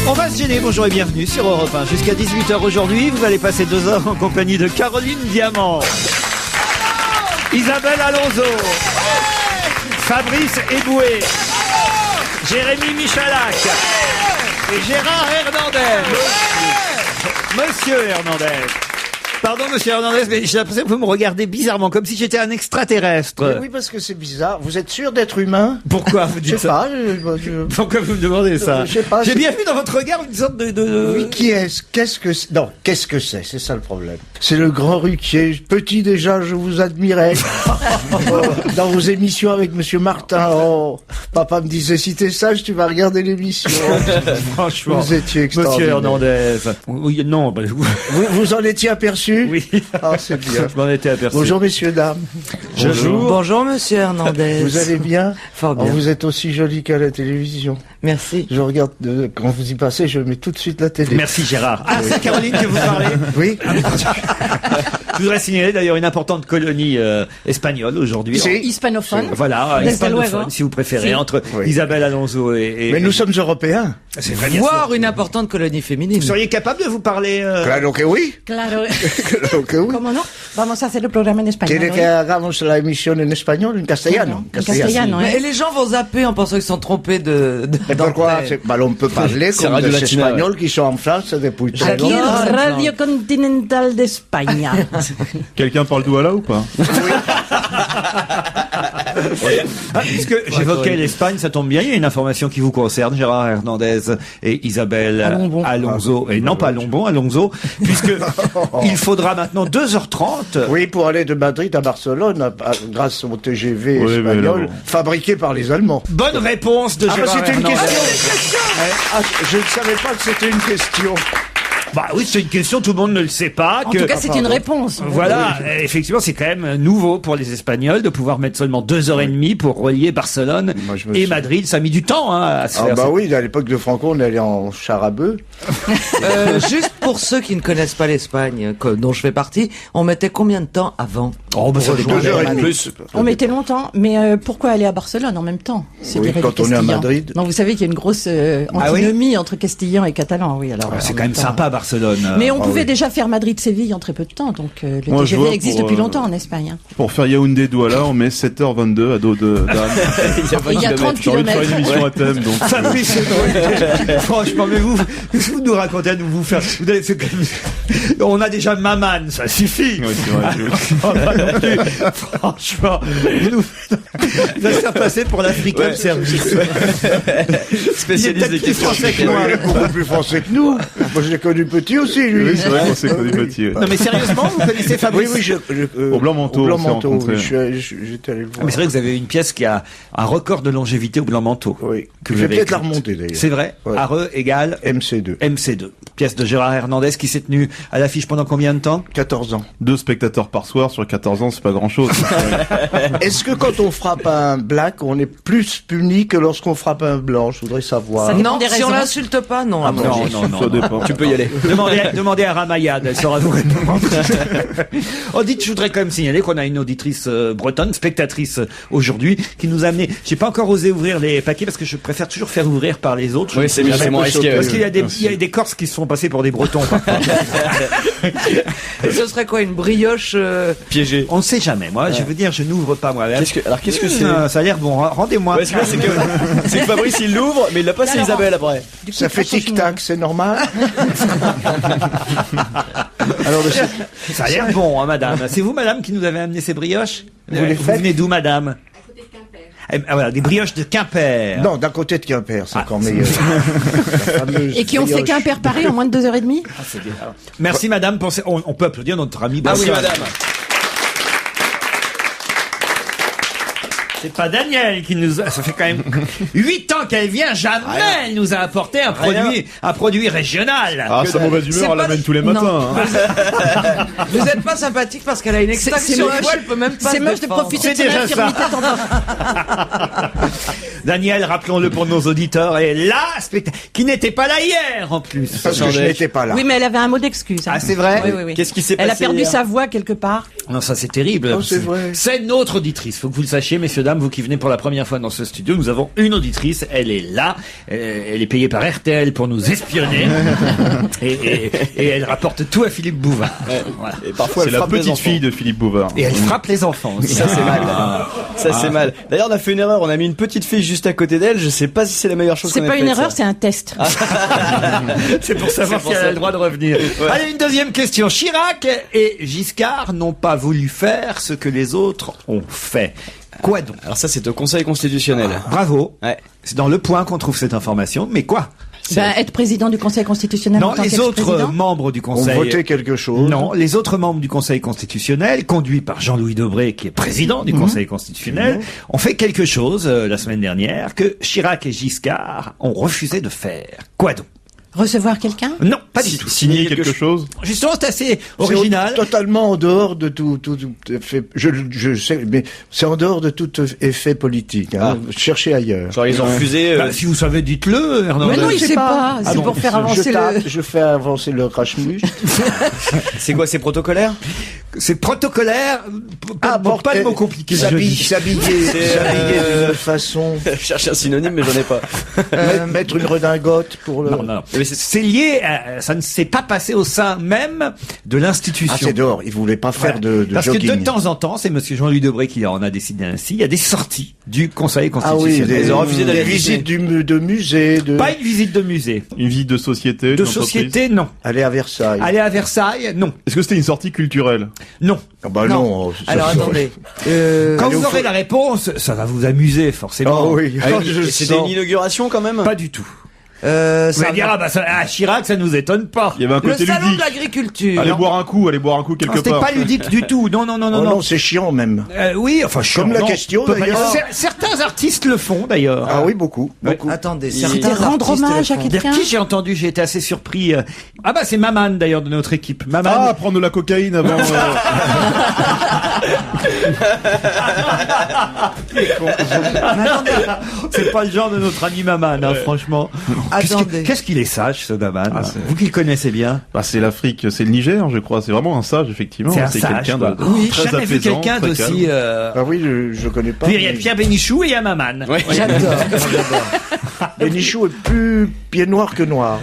On va se gêner, bonjour et bienvenue sur Europe 1. Jusqu'à 18h aujourd'hui, vous allez passer 2 heures en compagnie de Caroline Diamant, Isabelle Alonso, Fabrice Eboué, Jérémy Michalak et Gérard Hernandez. Monsieur Hernandez. Pardon, monsieur Hernandez, mais j'ai l'impression que vous me regardez bizarrement, comme si j'étais un extraterrestre. Mais oui, parce que c'est bizarre. Vous êtes sûr d'être humain? Pourquoi vous dites ça? Je sais pas. Pourquoi vous me demandez ça? Je sais pas. J'ai bien vu dans votre regard une sorte de... Oui, qui est-ce? Qu'est-ce que c'est? Non, qu'est-ce que c'est? C'est ça le problème. C'est le grand Ruquier. Petit déjà, je vous admirais. Dans vos émissions avec monsieur Martin. Oh, papa me disait, si t'es sage, tu vas regarder l'émission. Franchement. Vous étiez extraordinaire. Monsieur Hernandez. Oui, non, bah, Vous en étiez aperçu? oui. Ah, c'est bien. Je m'en étais aperçu. Bonjour, messieurs, dames. Bonjour, monsieur Hernandez. Vous allez bien? Fort bien. Oh, vous êtes aussi joli qu'à la télévision. Merci. Je regarde, quand vous y passez, je mets tout de suite la télé. Merci Gérard. Ah, c'est Caroline que vous parlez? Oui. Je voudrais signaler d'ailleurs une importante colonie espagnole aujourd'hui. C'est Hispanophone. Voilà, Desde hispanophone, luego. si vous préférez, Si. entre Oui. Isabelle Alonso et... Mais nous sommes européens. C'est vrai, bien sûr. Voir une importante colonie féminine. Vous seriez capable de vous parler... Claro que oui. Claro. Claro que oui. ¿Cómo no? Vamos a hacer el programa en español. ¿Quiere hoy. que hagamos la emisión en español, en castellano? En castellano, Mais ¿eh? les gens vont zapper en pensant qu'ils sont trompés de Et pourquoi d'entrée. on peut parler C'est comme Radio des Latina, Espagnols qui sont en France depuis très Aquí longtemps. es Radio Continental de España. Quelqu'un parle douala ou pas? Ah, puisque j'évoquais l'Espagne, ça tombe bien, il y a une information qui vous concerne, Gérard Hernandez et Isabelle Alonso. Et non pas Lombon, Alonso, puisque il faudra maintenant 2h30. Oui, pour aller de Madrid à Barcelone, grâce au TGV Oui, mais espagnol, là, bon. fabriqué par les Allemands. Bonne réponse de Ah, bah, Gérard c'était une Hernandez. question. Ah, je ne savais pas que c'était une question. Bah oui, c'est une question, tout le monde ne le sait pas. En que... tout cas, c'est une réponse. Voilà, effectivement, c'est quand même nouveau pour les Espagnols de pouvoir mettre seulement 2h30 pour relier Barcelone Moi, je me et suis- Madrid. Ça a mis du temps à se Ah faire. bah oui, à l'époque de Franco, on allait en char à bœuf. Juste pour ceux qui ne connaissent pas l'Espagne, dont je fais partie, on mettait combien de temps avant? Oh, bah ça Pour dépend. rejoindre 2 heures et Madrid. plus. On mettait longtemps, mais pourquoi aller à Barcelone en même temps? C'est Oui, dirait quand les on est à Castillans. Madrid. Non, vous savez qu'il y a une grosse antinomie entre Castillans et Catalans, oui. Alors, C'est en quand même même temps. sympa, Barcelone. Mais on pouvait oui. déjà faire Madrid-Séville en très peu de temps, donc le Moi, je TGV vois existe pour, depuis longtemps en Espagne. Hein. Pour faire Yaoundé-Douala, on met 7h22 à dos d'âne. Et il y a 30 J'ai envie de faire une kilomètres. émission à thème, donc. Fabrice, franchement, mais vous nous racontez à nous faire. Vous allez- c'est comme- on a déjà Maman, ça suffit. Ouais, c'est vrai, Oh, pas non plus. Franchement, vous nous faire passer pour l'Africain service. Spécialiste des questions français que africaines. moi. Il est beaucoup plus français que nous. Moi, je l'ai connu petit aussi, lui. Oui, c'est vrai qu'on s'est connu petit. ouais. Non mais sérieusement, vous connaissez Oui, Fabrice? oui, Au Blanc-Manteau, Au on s'est Blanc-Manteau, rencontrés. oui, j'étais allé le Ah, voir. mais c'est vrai que vous avez une pièce qui a un record de longévité au Blanc-Manteau. Oui. Que Je vous vais avez peut-être la écrite. remonter, d'ailleurs. C'est vrai. Ouais. Areux égale MC2. MC2. Pièce de Gérard Hernandez qui s'est tenue à l'affiche pendant combien de temps? 14 ans. 2 spectateurs par soir sur 14 ans, c'est pas grand chose. Est-ce que quand on frappe un black, on est plus puni que lorsqu'on frappe un blanc? Je voudrais savoir. Ça dépend Non, des si on raisons. l'insulte pas, non. Ah à mon bon, avis. Ça dépend. Tu peux y aller. Demandez à Ramayad, elle saura vous répondre. Oh, dites, je voudrais quand même signaler qu'on a une auditrice bretonne, spectatrice aujourd'hui, qui nous a amené. J'ai pas encore osé ouvrir les paquets parce que je préfère toujours faire ouvrir par les autres. Oui, c'est bien, c'est moins risqué. Parce oui. qu'il y a des Corses qui se font passer pour des Bretons. parfois. Et ce serait quoi, une brioche Piégé. On ne sait jamais. Moi, je veux dire, je n'ouvre pas moi-même. Qu'est-ce que c'est? Ça a l'air bon. Rendez-moi. Ouais, c'est que Fabrice il l'ouvre, mais il l'a pas, c'est Isabelle après. Du coup, Ça fait ça change tic-tac, c'est normal? Alors, ça a l'air bon, hein, madame. C'est vous, madame, qui nous avez amené ces brioches? Vous les faites venez d'où, madame? Voilà, des brioches de Quimper. Non, d'un côté de Quimper, c'est Ah, encore meilleur. La fameuse Et qui ont fait brioche. Quimper Paris en moins de 2h30? Merci, madame. On peut applaudir notre ami. Ah oui, Bastien. madame. C'est pas Daniel qui nous a... Ça fait quand même 8 ans qu'elle vient. Jamais elle nous a apporté un produit régional. Ah, sa mauvaise C'est humeur, elle pas- l'amène tous les Non. matins. hein. Vous êtes pas sympathique parce qu'elle a une C'est extraction moche. de voix, elle peut même pas C'est se moche de défendre. profiter de C'est son déjà infirmité ça. temporaire. Daniel, rappelons-le pour nos auditeurs, est là, qui n'était pas là hier en plus. Parce que je n'étais pas là. Oui, mais elle avait un mot d'excuse. hein. Ah, c'est vrai? Oui, oui, oui. Qu'est-ce qui s'est Elle a passé perdu hier sa voix quelque part. Non, ça c'est terrible. Oh, c'est vrai. C'est notre auditrice. Faut que vous le sachiez, messieurs, dames, vous qui venez pour la première fois dans ce studio, nous avons une auditrice. Elle est là. Elle est payée par RTL pour nous espionner. et elle rapporte tout à Philippe Bouvard. Voilà. Et parfois, C'est elle la frappe les petite enfants. fille de Philippe Bouvard. Et elle frappe les enfants aussi. Ça c'est mal. Ça c'est mal. D'ailleurs, on a fait une erreur. On a mis une petite fille juste à côté d'elle. Je sais pas si c'est la meilleure chose. C'est qu'on ait pas une faite, erreur, ça. c'est un test. C'est pour savoir C'est pour si elle ça. a le droit de revenir. Allez, une deuxième question. Chirac et Giscard n'ont pas voulu faire ce que les autres ont fait. Quoi donc? Alors ça, c'est au Conseil constitutionnel. Bravo. Ouais. C'est dans Le Point qu'on trouve cette information. Mais quoi? Être président du Conseil constitutionnel en Non, tant les autres qu'ex-président. membres du On Conseil. votait quelque chose. Non, les autres membres du Conseil constitutionnel, conduits par Jean-Louis Debré, qui est président du Conseil constitutionnel, ont fait quelque chose la semaine dernière que Chirac et Giscard ont refusé de faire. Quoi donc? Recevoir quelqu'un? Non, pas du tout. Signer quelque chose. Justement, c'est assez C'est original. totalement en dehors de tout effet. Je sais, mais c'est en dehors de tout effet politique. Hein. Cherchez ailleurs. Genre ils ont refusé. Bah, si vous savez, dites-le, Hernandez. Mais non, il sait pas. Ah C'est bon, pour faire avancer je fais avancer le crache-mouche. C'est quoi, c'est protocolaire? C'est protocolaire. Pas de mots compliqués. je dis. S'habiller d'une façon. Je cherche un synonyme, mais j'en ai pas. Mettre une redingote pour le. Non, non. Mais C'est lié, ça ne s'est pas passé au sein même de l'institution. Ah, c'est dehors. Ils voulaient pas faire de Parce jogging. que de temps en temps, c'est monsieur Jean-Louis Debré qui en a décidé ainsi, il y a des sorties du Conseil Ah oui, constitutionnel. Ils ont refusé d'aller des visites de musée, Pas une visite de musée. Une vie de société. De d'entreprise. société, non. aller à Versailles. Aller à Versailles, non. Est-ce que c'était une sortie culturelle? Non. Ah bah non. ça- Alors ça- attendez. Quand allez vous au aurez fo- la réponse, ça va vous amuser, forcément. Ah oui. Ah, Je c'était sens. une inauguration quand même. Pas du tout. Vous Ça allez dire, Chirac, ça nous étonne pas. Il y avait un le côté salon de ludique. l'agriculture. Allez boire un coup quelque C'était part. pas ludique du tout. Non, non, non, non, Oh non. non, c'est chiant même. Oui, enfin, Comme la non, question, on peut pas d'ailleurs. dire. Certains artistes le font, d'ailleurs. Ah oui, beaucoup. beaucoup. Attendez, Il- certains rendre artistes hommage le à font. quelqu'un. Dire qui j'ai entendu, j'ai été assez surpris. Ah bah c'est Maman d'ailleurs de notre équipe. Maman. Ah, prendre de la cocaïne avant. C'est pas le genre de notre ami Maman, hein, franchement. Attendez. Qu'est-ce qu'il est sage, ce Maman. Vous qui le connaissez bien. Bah, c'est l'Afrique, c'est le Niger, je crois. C'est vraiment un sage, effectivement. C'est un sage. quelqu'un de quoi. Oui, très jamais vu apaisant, quelqu'un très d'aussi. calme. Ah oui, je connais pas. Puis il y a mais- Pierre Bénichou et il y a Maman. Ouais. J'adore. Bénichou est plus pied noir que noir.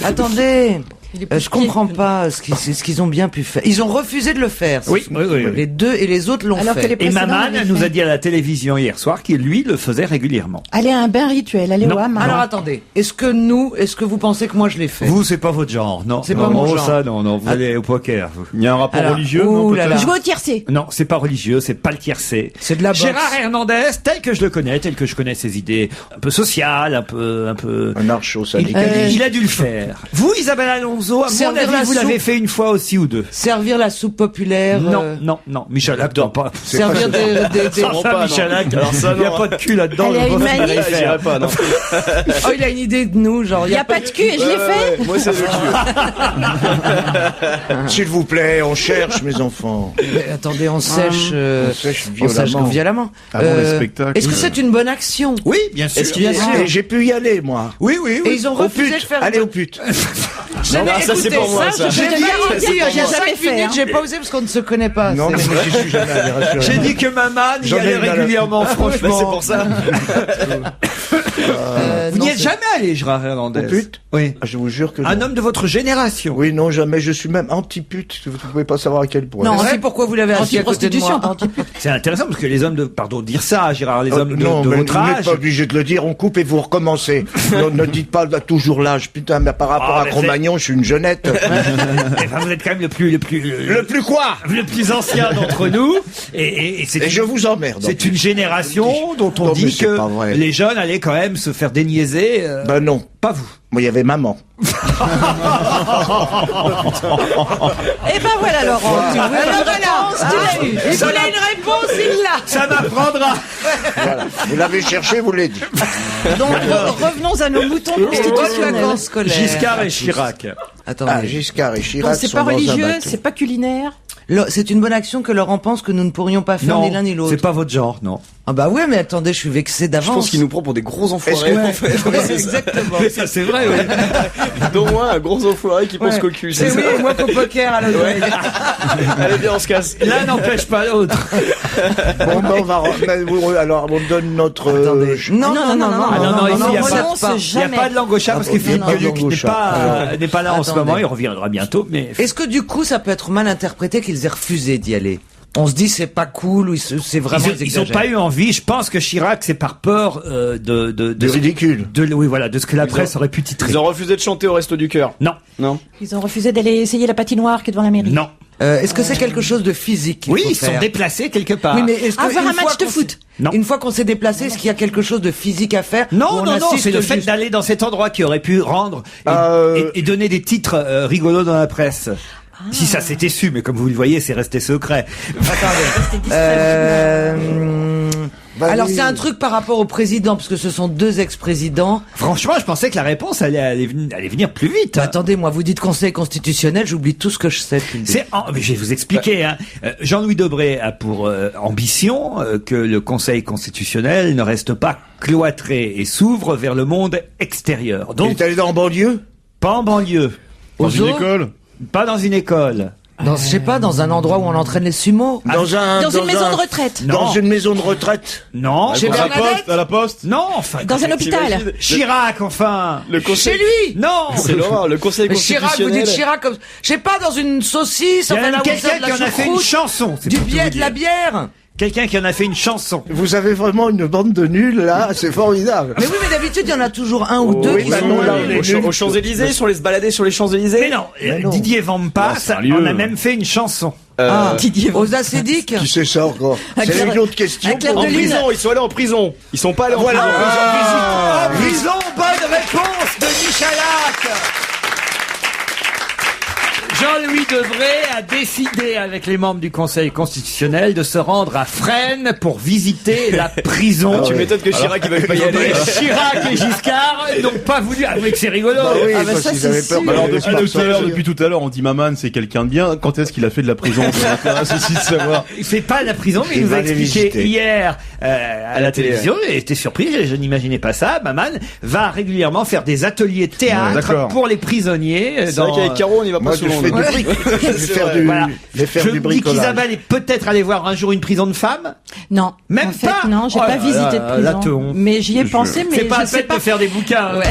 Attendez. Il est plus Je comprends pas ce qu'ils ont bien pu faire. Ils ont refusé de le faire. Oui, oui, oui, oui. Les deux et les autres l'ont Alors que fait. les Et précédents Maman l'avaient nous fait. a dit à la télévision hier soir qu'il lui le faisait régulièrement. Aller à un bain rituel, aller Non. au hammam. Alors attendez. Est-ce que vous pensez que moi je l'ai fait? Vous, c'est pas votre genre, non. C'est Non, pas mon non, genre. ça, non, non. Vous allez au poker, vous. Il y a un rapport Alors, religieux, ouh non, là peut-être là. Jouer au tiercé. Non, c'est pas religieux, c'est pas le tiercé. C'est de la boxe. Gérard Hernandez, tel que je le connais, tel que je connais ses idées, un peu sociales, un peu. Un archo-syndicaliste. Il a dû le faire. Vous, Isabelle Alonso, à mon Servir avis, la vous l'avez soupe. fait une fois aussi ou deux. Servir la soupe populaire. Non, non, non. Michel Lac, non, pas. Servir des- Sans ça, pas, Michel non. Lac, Alors ça, il n'y a non. pas de cul là-dedans. Allez, à je une vois pas ce qu'il manif. allait faire. J'irai pas, non. Oh, il a une idée de nous, genre. Il n'y a pas de cul et je l'ai fait. Ouais, moi c'est le cul. S'il vous plaît, on cherche, mes enfants. Mais attendez, on sèche. On sèche on sèche violemment. violemment. Avant les spectacles. Est-ce que c'est une bonne action? Oui, bien sûr. Est-ce qu'il y a- Bien sûr. Et j'ai pu y aller, moi. Oui, oui, Et oui. ils ont Au refusé de pute. faire. Allez au pute. J'ai- Non, ça, c'est écoutez, pour moi, ça. J'ai Je te failli garantis dire, que j'ai en jamais 5 fait, minutes, hein. j'ai pas osé parce qu'on ne se connaît pas. Non, mais C'est- moi, j'y suis jamais allé, rassurez-moi. J'ai dit que Maman y J'en ai allait une à la- régulièrement, franchement. Mais c'est pour ça. Vous non, n'y êtes c'est- jamais allé, Gérard Hernandez. Au pute Oui. Ah, je vous jure que non. Un homme de votre génération. Oui, non, jamais. Je suis même anti-pute. Vous pouvez pas savoir à quel point. Non, C'est vrai, pourquoi vous l'avez assis à côté de Anti-prostitution, moi? pas anti-pute. C'est intéressant parce que les hommes de, pardon de dire ça, Gérard, les hommes de, non, de mais votre vous n'êtes âge. pas obligé de le dire. On coupe et vous recommencez. Ne dites pas toujours l'âge. Putain, mais par rapport Ah, à mais Cro-Magnon, je suis une jeunette. Enfin, vous êtes quand même le plus Le plus quoi le plus ancien d'entre nous. Et c'est Et je vous emmerde. c'est une génération dont on Non, mais dit c'est que pas vrai. les jeunes allaient quand même se faire déniaiser. Ben non. Pas vous. Moi, il y avait maman. Eh ben voilà, Laurent. Tu veux une réponse, tu l'as eu. Il voulait une réponse, il l'a. Ça m'apprendra. Voilà. Vous l'avez cherché, vous l'avez dit. Donc revenons à nos moutons Hautes constitutionnels. vacances scolaires. Giscard et Chirac. Attendez. Ah, Giscard et Donc, Chirac c'est sont pas dans un religieux, bateau. c'est pas culinaire. C'est une bonne action que Laurent pense que nous ne pourrions pas faire Non, ni l'un ni l'autre. c'est pas votre genre, non. Ah bah ouais, mais attendez, je suis vexé Je d'avance. pense qu'il nous prend pour des gros enfoirés. En fait. Exactement. Ça, c'est vrai, oui. D'au moins un gros enfoiré qui pense Ouais. qu'au cul. C'est oui, moi qu'au poker à l'oseille. Allez bien, on se casse. L'un n'empêche pas l'autre. Bon, ben, alors, on donne notre... Attendez. Non, Ah non, ici, il n'y a renonce pas, jamais. de langue au chat parce que Philippe non, non, Gueluc langue au n'est chat. pas là en ce Attendez. moment. Il reviendra bientôt, mais Est-ce que du coup, ça peut être mal interprété qu'ils aient refusé d'y aller? On se dit c'est pas cool ou c'est vraiment ils n'ont pas eu envie. Je pense que Chirac, c'est par peur de ridicule. oui, voilà, de ce que la presse aurait pu titrer. Ils ont refusé de chanter au Resto du Cœur. Non, Non. Ils ont refusé d'aller essayer la patinoire qui est devant la mairie. non. Est-ce que c'est quelque chose de physique qu'il Oui, faut ils sont faire déplacés quelque part. Oui, mais est-ce que voir une un fois match de qu'on foot. s'est- Non. Une fois qu'on s'est déplacé, est-ce qu'il y a quelque chose de physique à faire? Ou Non, on non, assiste c'est le fait juste- d'aller dans cet endroit qui aurait pu rendre et donner des titres rigolos dans la presse. Si ça s'était su, mais comme vous le voyez, c'est resté secret. Alors oui. c'est un truc par rapport au président, parce que ce sont deux ex-présidents. Franchement, je pensais que la réponse allait venir plus vite. Bah, attendez, moi vous dites Conseil constitutionnel, j'oublie tout ce que je sais. depuis le début. Mais je vais vous expliquer. Hein. Jean-Louis Debré a pour ambition que le Conseil constitutionnel ne reste pas cloîtré et s'ouvre vers le monde extérieur. Il Donc, est allé dans la banlieue? pas en banlieue, Dans Aux une eaux école. pas dans une école. Dans, je sais pas, dans un endroit où on entraîne les sumos. Dans une maison de retraite. Non. Dans une maison de retraite? Non, Chez À la Bernadette poste, à la poste. non, enfin. Dans un hôpital. T'imagines Chirac, enfin. Le conseil. Chez lui. Non. C'est l'horreur. Le Conseil Mais Chirac, vous constitutionnel. dites Chirac comme, je sais pas, dans une saucisse, Il y enfin a là même où ça, quelqu'un de la qui en a fait une choucroute, chanson. c'est du pour tout biais vous de la dire. bière. Quelqu'un qui en a fait une chanson. Vous avez vraiment une bande de nuls, là, c'est formidable. Mais oui, mais d'habitude, il y en a toujours un ou deux oui, qui bah sont... non, là, on est nuls. Aux Champs-Élysées, ils sont allés se balader sur les Champs-Élysées. Mais non, non. Didier Vampas c'est un lieu. en a même fait une chanson. Didier Aux acédiques. Qui c'est ça encore? Avec C'est Claire- une autre question. avec Claire En de Lune. prison, ils sont allés en prison. Ils sont pas allés en Voilà. prison. En prison, bonne réponse de Michalak. Jean-Louis Debré a décidé avec les membres du Conseil constitutionnel de se rendre à Fresnes pour visiter la prison. Tu m'étonnes que Chirac il veuille pas y aller. Chirac et Giscard n'ont pas voulu. Ah oui, que c'est rigolo. Bah oui, Ah, bah parce ça, qu'ils c'est avaient peur. sûr. que Alors les depuis gens tout à l'heure, sortent. depuis tout à l'heure, on dit Maman, c'est quelqu'un de bien. Quand est-ce qu'il a fait de la prison? Ça m'intéresse aussi de savoir. Il fait pas la prison, mais il Il nous a va les expliqué visiter. hier à la télévision. Et j'étais surpris, je n'imaginais pas ça. Maman va régulièrement faire des ateliers de Ouais, théâtre d'accord. pour les prisonniers. C'est vrai qu'avec Caro, on y va Moi, pas je souvent. fais nous. du bric. Je vais C'est faire vrai. du, Voilà. je vais faire Je du me dis bricolage. qu'Isabelle est peut-être allée voir un jour une prison de femmes. Non. Même en fait, pas. non, j'ai Oh pas là visité là, de la prison. honte. Mais j'y ai pensé, mais C'est pas je la sais peine pas. de faire des bouquins. hein. Ouais.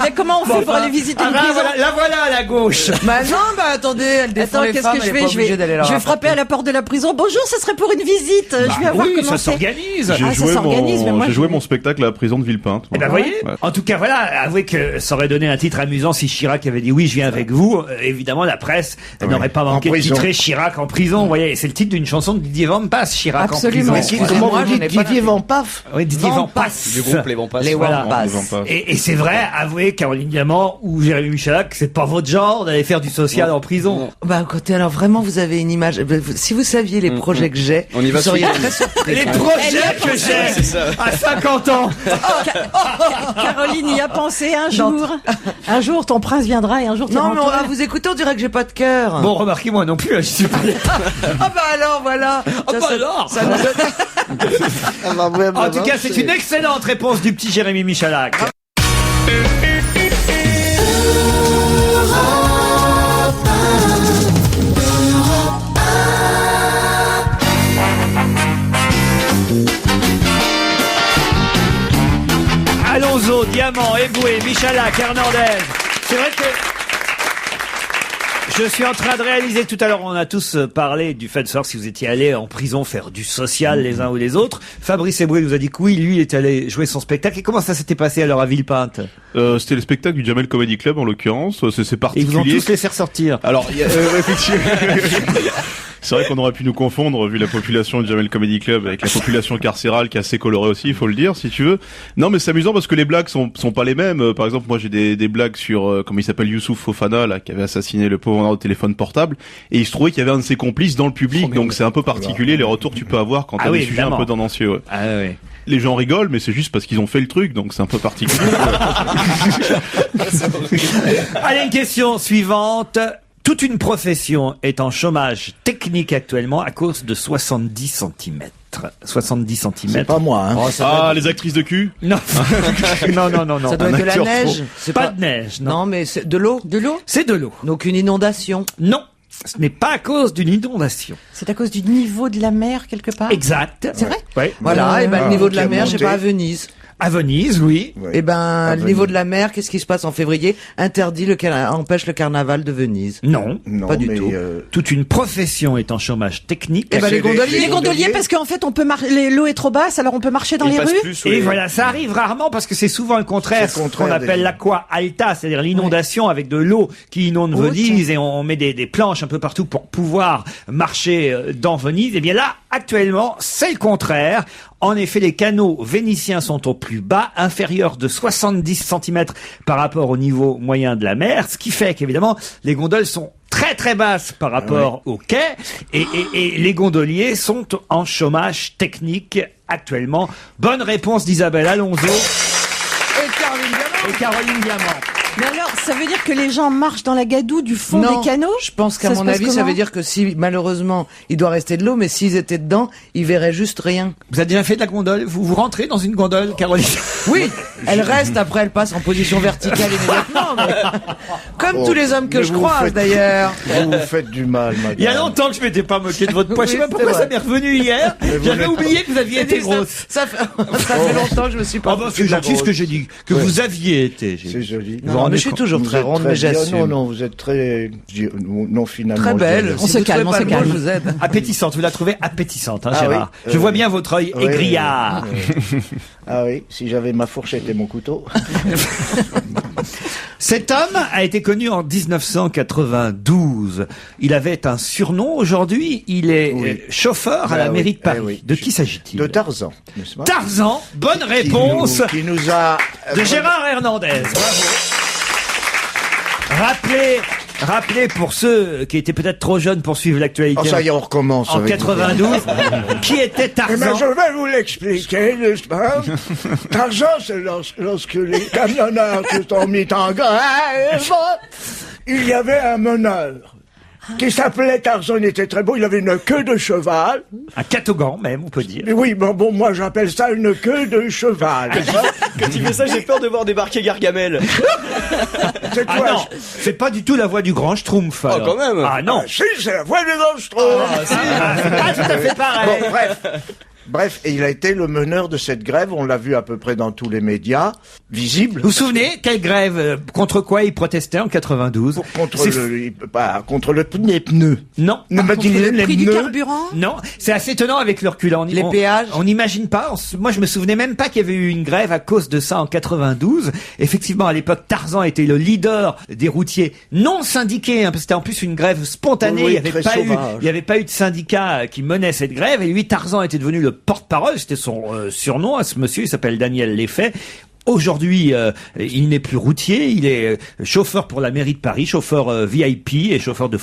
Mais comment on fait pour aller visiter Ah, une là, prison? voilà, la voilà à la gauche. Bah non, bah attendez, elle défend Attends, les qu'est-ce femmes, que je elle est fais? pas obligée d'aller leur Je vais frapper à la porte de la prison. Bonjour, ce serait pour une visite. Je vais voir oui, comment ça c'est. s'organise. J'ai Ah, ça joué s'organise, mais moi, j'ai joué je- mon spectacle à la prison de Villepinte. Eh ben, voyez. Ouais. En tout cas, voilà, avouez que ça aurait donné un titre amusant si Chirac avait dit oui, je viens avec vous. Évidemment, la presse n'aurait pas manqué de prison. titrer Chirac en prison. Vous voyez, c'est le titre d'une chanson de Didier Vampas, Chirac Absolument. en Mais prison. Excusez-moi, comment vous j'en ai dites pas Didier Van Paf? Oui, Didier Vampas. Du groupe Les Vampas. Les Voilà. Wampas. Ils ont pas- Et c'est vrai, avouez, Caroline Diamant ou Jérémy Michalak, c'est pas votre genre d'aller faire du social en prison. Bah écoutez, alors vraiment, vous avez une image. Si vous saviez les projets que j'ai, On y va vous seriez ce week-end. très surpris. Les projets que j'ai à 50 ans. Caroline y a pensé un jour. Un jour, ton prince viendra et un jour, Non, mais à Antoine. vous écouter, on dirait que j'ai pas de cœur. Bon, remarquez, moi non plus, je suis pas. Ah bah alors, voilà. bah alors. ça nous donne- En tout cas, c'est une excellente réponse du petit Jérémy Michalak. Alonso, Diamant, Eboué, Michalak, Hernandez. C'est vrai que je suis en train de réaliser, tout à l'heure on a tous parlé du fait de savoir si vous étiez allés en prison faire du social les uns ou les autres. Fabrice Eboué nous a dit que oui, lui il est allé jouer son spectacle. Et comment ça s'était passé alors à Villepinte? C'était le spectacle du Jamel Comedy Club en l'occurrence. C'est Et ils particulier. vous ont tous laissé ressortir. Alors, il y a, effectivement. C'est vrai qu'on aurait pu nous confondre vu la population du Jamel Comedy Club avec la population carcérale qui est assez colorée aussi, il faut le dire, si tu veux. Non, mais c'est amusant parce que les blagues sont pas les mêmes. Par exemple, moi j'ai des blagues sur comment il s'appelle, Youssouf Fofana là, qui avait assassiné le pauvre au téléphone portable, et il se trouvait qu'il y avait un de ses complices dans le public, donc c'est un peu particulier les retours que tu peux avoir quand t'as des sujets un peu tendancieux. Ouais. Ah oui. Les gens rigolent, mais c'est juste parce qu'ils ont fait le truc, donc c'est un peu particulier. Allez, une question suivante. Toute une profession est en chômage technique actuellement à cause de 70 cm. 70 C'est cm. pas moi, hein. Oh, ça doit Ah, les actrices de cul. Non. non. Ça doit être de la acteur neige. C'est Pas de neige, non. Non, mais c'est de l'eau. De l'eau? C'est de l'eau. Donc une inondation. Non. Ce n'est pas à cause d'une inondation. C'est à cause du niveau de la mer quelque part? Exact. C'est vrai? Oui. Voilà. Et ben le niveau de qui la a mer, je sais monté. pas, à Venise. À Venise, oui. Ouais. Et ben le Venise. niveau de la mer, qu'est-ce qui se passe en février? Interdit empêche le carnaval de Venise. Non. Non, Pas du mais, tout. Toute une profession est en chômage technique. Eh ben les gondoliers. Les gondoliers, parce qu'en fait, on peut l'eau est trop basse, alors on peut marcher dans Il les passe rues. plus, Et ouais. voilà, ça arrive rarement parce que c'est souvent le contraire, C'est le ce qu'on contraire appelle des- l'aqua alta, c'est-à-dire l'inondation avec de l'eau qui inonde Haute. Venise et on met des planches un peu partout pour pouvoir marcher dans Venise. Et bien là, actuellement, c'est le contraire. En effet, les canaux vénitiens sont au plus bas, inférieurs de 70 cm par rapport au niveau moyen de la mer, ce qui fait qu'évidemment, les gondoles sont très très basses par rapport au quai et les gondoliers sont en chômage technique actuellement. Bonne réponse d'Isabelle Alonso et Caroline Diamant. Mais alors, ça veut dire que les gens marchent dans la gadoue du fond Non, des canaux? je pense qu'à Ça se mon passe avis, ça comment? veut dire que si malheureusement il doit rester de l'eau, mais s'ils étaient dedans, ils verraient juste rien. Vous avez déjà fait de la gondole? Vous rentrez dans une gondole, Caroline? Oui, elle reste après, elle passe en position verticale immédiatement. Mais... Comme Oh, tous les hommes que mais je vous croise faites- d'ailleurs. Vous vous faites du mal, madame. Il y a longtemps que je m'étais pas moqué de votre poids. Je sais Oui, pas pourquoi c'est ça vrai. m'est revenu hier. J'avais oublié que vous aviez été grosse. Ça fait longtemps que je me suis pas. Ah bah, foutu c'est de la gentil ce grosse. que j'ai dit. Que vous aviez été. j'ai C'est dit. joli. Vous Non, rendez mais je suis compte toujours Vous très êtes ronde, très mais bien. j'assume. Non, vous êtes très... Non, finalement. Très je belle. dirais. On se Si vous calme, trouvez on pas se le mot, calme. je vous aide. Appétissante. Vous la trouvez appétissante, hein, Ah Gérard. oui, Je vois bien votre œil oui, aigriard. Ah oui, si j'avais ma fourchette et mon couteau. Cet homme a été connu en 1992. Il avait un surnom. Aujourd'hui, il est Oui. chauffeur à la Ah oui, mairie de Paris. eh oui. De qui s'agit-il? De Tarzan, n'est-ce pas? Tarzan. Bonne Qui réponse qui nous a... de Gérard Hernandez. Bravo. Rappelez pour ceux qui étaient peut-être trop jeunes pour suivre l'actualité. Oh, ça y est, on recommence. En avec 92, qui était Eh ben, Tarzan? je vais vous l'expliquer, n'est-ce pas? Tarzan, c'est lorsque les camionneurs se sont mis en grève, il y avait un meneur qui s'appelait Tarzan, il était très beau, il avait une queue de cheval. Un catogan même, on peut dire. Mais oui, bon, moi j'appelle ça une queue de cheval. Quand il fait ça, j'ai peur de voir débarquer Gargamel. C'est Ah quoi? non, c'est pas du tout la voix du grand Schtroumpf. alors. quand même. Ah non. Ah, si, c'est la voix des monstres. C'est pas tout à fait pareil. Bon, bref, et il a été le meneur de cette grève, on l'a vu à peu près dans tous les médias, visible. Vous vous souvenez quelle grève, contre quoi il protestait en 92? Contre les pneus. Non. Ne me Contre dites le prix du pneus. carburant? Non, c'est assez étonnant avec le recul. Les péages. On n'imagine pas. Moi, je me souvenais même pas qu'il y avait eu une grève à cause de ça en 92. Effectivement, à l'époque, Tarzan était le leader des routiers non syndiqués. Hein, parce que c'était en plus une grève spontanée. Oui, il très n'y sauvage. avait pas eu de syndicat qui menait cette grève. Et lui, Tarzan était devenu le porte-parole. C'était son surnom à ce monsieur. Il s'appelle Daniel Leffet. Aujourd'hui, il n'est plus routier, il est chauffeur pour la mairie de Paris, chauffeur VIP et chauffeur de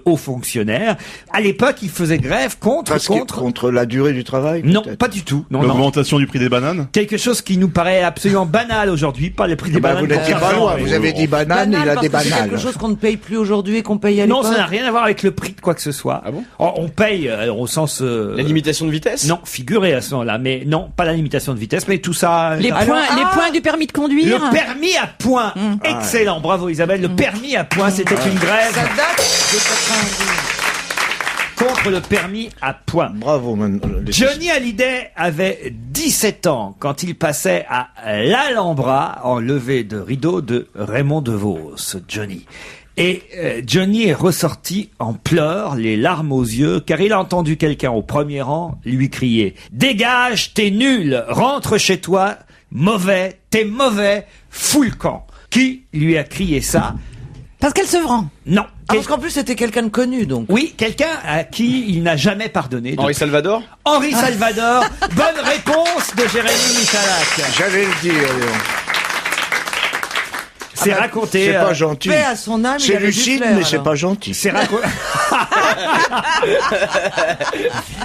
hauts fonctionnaires. À l'époque, il faisait grève Contre la durée du travail. Non, peut-être. pas du tout. Non, non. L'augmentation du prix des bananes. Quelque chose qui nous paraît absolument banal aujourd'hui, pas les prix des Eh ben, bananes. vous n'étiez pour pas 15 ans, loin, mais- vous avez dit banane, Banal, il a parce des que c'est bananes. quelque chose qu'on ne paye plus aujourd'hui et qu'on paye à Non, l'époque. ça n'a rien à voir avec le prix de quoi que ce soit. Ah bon On paye au sens... La limitation de vitesse. Non, figuré à ce moment-là, mais non, pas la limitation de vitesse, mais tout ça... Les points du permis de conduire? Le permis à points. Excellent, bravo Isabelle. Le permis à points, c'était une grève Ça date de 92. contre le permis à points. Bravo, Johnny Hallyday avait 17 ans quand il passait à l'Alhambra en levée de rideau de Raymond DeVos. Johnny. Et Johnny est ressorti en pleurs, les larmes aux yeux, car il a entendu quelqu'un au premier rang lui crier « Dégage, t'es nul, rentre chez toi, mauvais, t'es mauvais, fous le camp !» Qui lui a crié ça? Pascal Sevran. Non. Ah, parce qu'en plus, c'était quelqu'un de connu, donc. Oui, quelqu'un à qui il n'a jamais pardonné. Henri Salvador. Henri Salvador. Bonne réponse de Jérémy Michalak. J'allais le dire. C'est raconté. C'est pas gentil. Paix à son âme, il C'est avait du lucide, flair, mais c'est alors. pas gentil. C'est raconté.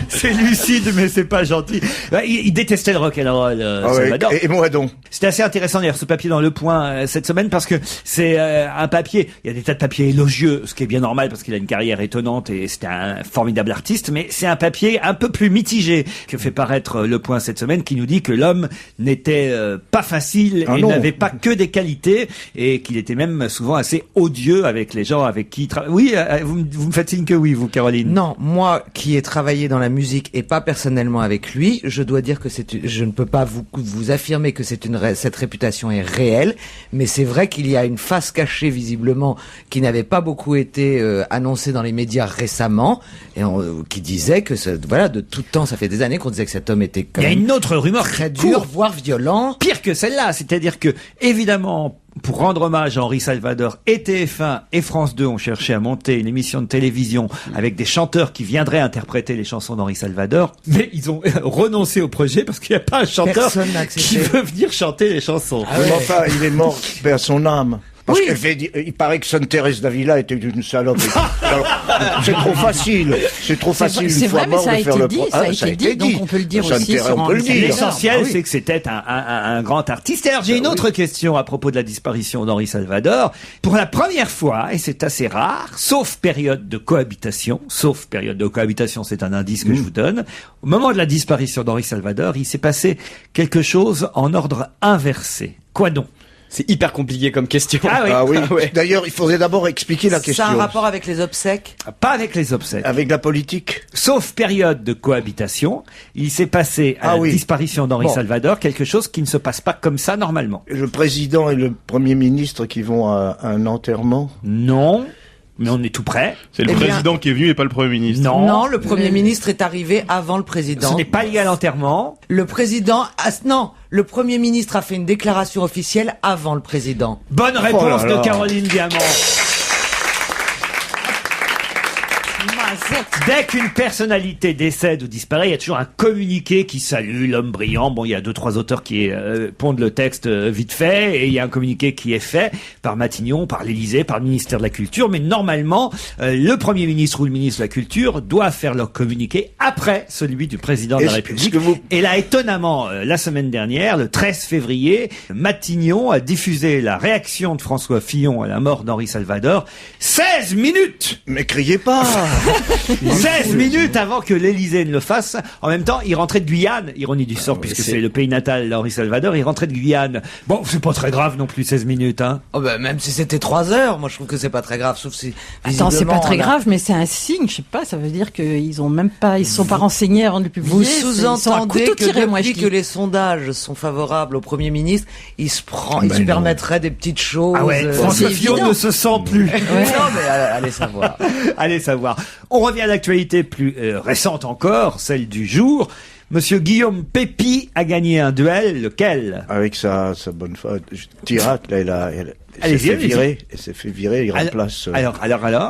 C'est lucide, mais c'est pas gentil. Il détestait le rock'n'roll, Ah ouais, Salvador. et moi donc. C'était assez intéressant d'ailleurs ce papier dans Le Point cette semaine parce que c'est un papier, il y a des tas de papiers élogieux, ce qui est bien normal parce qu'il a une carrière étonnante et c'était un formidable artiste, mais c'est un papier un peu plus mitigé que fait paraître Le Point cette semaine qui nous dit que l'homme n'était pas facile et n'avait pas que des qualités et qu'il était même souvent assez odieux avec les gens avec qui il travaille. Oui, vous me faites signe que oui, vous, Caroline. Non, moi qui ai travaillé dans la musique et pas personnellement avec lui, je dois dire que je ne peux pas vous affirmer que cette réputation est réelle, mais c'est vrai qu'il y a une face cachée visiblement qui n'avait pas beaucoup été annoncée dans les médias récemment et qui disait que voilà, de tout temps, ça fait des années qu'on disait que cet homme était quand Il y a même une autre rumeur très dur, voire violent. Pire que celle-là, c'est-à-dire que évidemment, pour rendre hommage à Henri Salvador, et TF1 et France 2 ont cherché à monter une émission de télévision avec des chanteurs qui viendraient interpréter les chansons d'Henri Salvador, mais ils ont renoncé au projet parce qu'il n'y a pas un chanteur Personne n'a qui accepté. veut venir chanter les chansons. Mais enfin, il est mort, paix à son âme. Parce il paraît que Sainte Thérèse d'Avila était une salope. Alors, c'est trop facile. C'est trop facile C'est une fois vrai, mais mort ça a de faire été le dit, pro- ça a Ah, été dit, donc on peut le dire Sainte aussi Thérèse, sur on peut le Henri dire. L'essentiel, Ah oui. c'est que c'était un grand artiste. Et alors, j'ai une autre question à propos de la disparition d'Henri Salvador. Pour la première fois, et c'est assez rare, sauf période de cohabitation, c'est un indice que je vous donne, au moment de la disparition d'Henri Salvador, il s'est passé quelque chose en ordre inversé. Quoi donc? C'est hyper compliqué comme question. Ah oui. Ah oui. Ouais. D'ailleurs, il faudrait d'abord expliquer la question. Ça a un rapport avec les obsèques? Pas avec les obsèques. Avec la politique. Sauf période de cohabitation, il s'est passé à la disparition d'Henri Salvador quelque chose qui ne se passe pas comme ça normalement. Le président et le premier ministre qui vont à un enterrement. Non, mais on est tout près. C'est le président qui est venu et pas le Premier ministre. Non, le Premier ministre est arrivé avant le président. Ce n'est pas lié à l'enterrement. Le président... le Premier ministre a fait une déclaration officielle avant le président. Bonne réponse Oh là là. de Caroline Diamant. Dès qu'une personnalité décède ou disparaît, il y a toujours un communiqué qui salue l'homme brillant. Bon, il y a 2-3 auteurs qui pondent le texte vite fait, et il y a un communiqué qui est fait par Matignon, par l'Élysée, par le ministère de la Culture. Mais normalement, le Premier ministre ou le ministre de la Culture doit faire leur communiqué après celui du président de la République. Et là, étonnamment, la semaine dernière, le 13 février, Matignon a diffusé la réaction de François Fillon à la mort d'Henri Salvador. 16 minutes! Mais criez pas! 16 minutes avant que l'Élysée ne le fasse. En même temps, il rentrait de Guyane, ironie du sort, puisque c'est le pays natal d'Henri Salvador, il rentrait de Guyane. Bon, c'est pas très grave non plus, 16 minutes, hein. Oh ben, même si c'était 3 heures, moi je trouve que c'est pas très grave, sauf si... Attends, c'est pas très grave, mais c'est un signe, je sais pas, ça veut dire qu'ils ont même pas, ils se sont pas renseignés avant de le publier. Vous Ils sont à sous-entendez couteau que tiré, moi, je depuis dis. que les sondages sont favorables au Premier ministre, il se permettrait des petites choses. Ah ouais, François Fillon ne se sent plus. Non, mais allez savoir. Allez savoir. On revient à l'actualité plus récente encore, celle du jour. Monsieur Guillaume Pépi a gagné un duel, lequel? Avec sa bonne femme, Tirac, là, elle s'est fait virer, il remplace. Alors.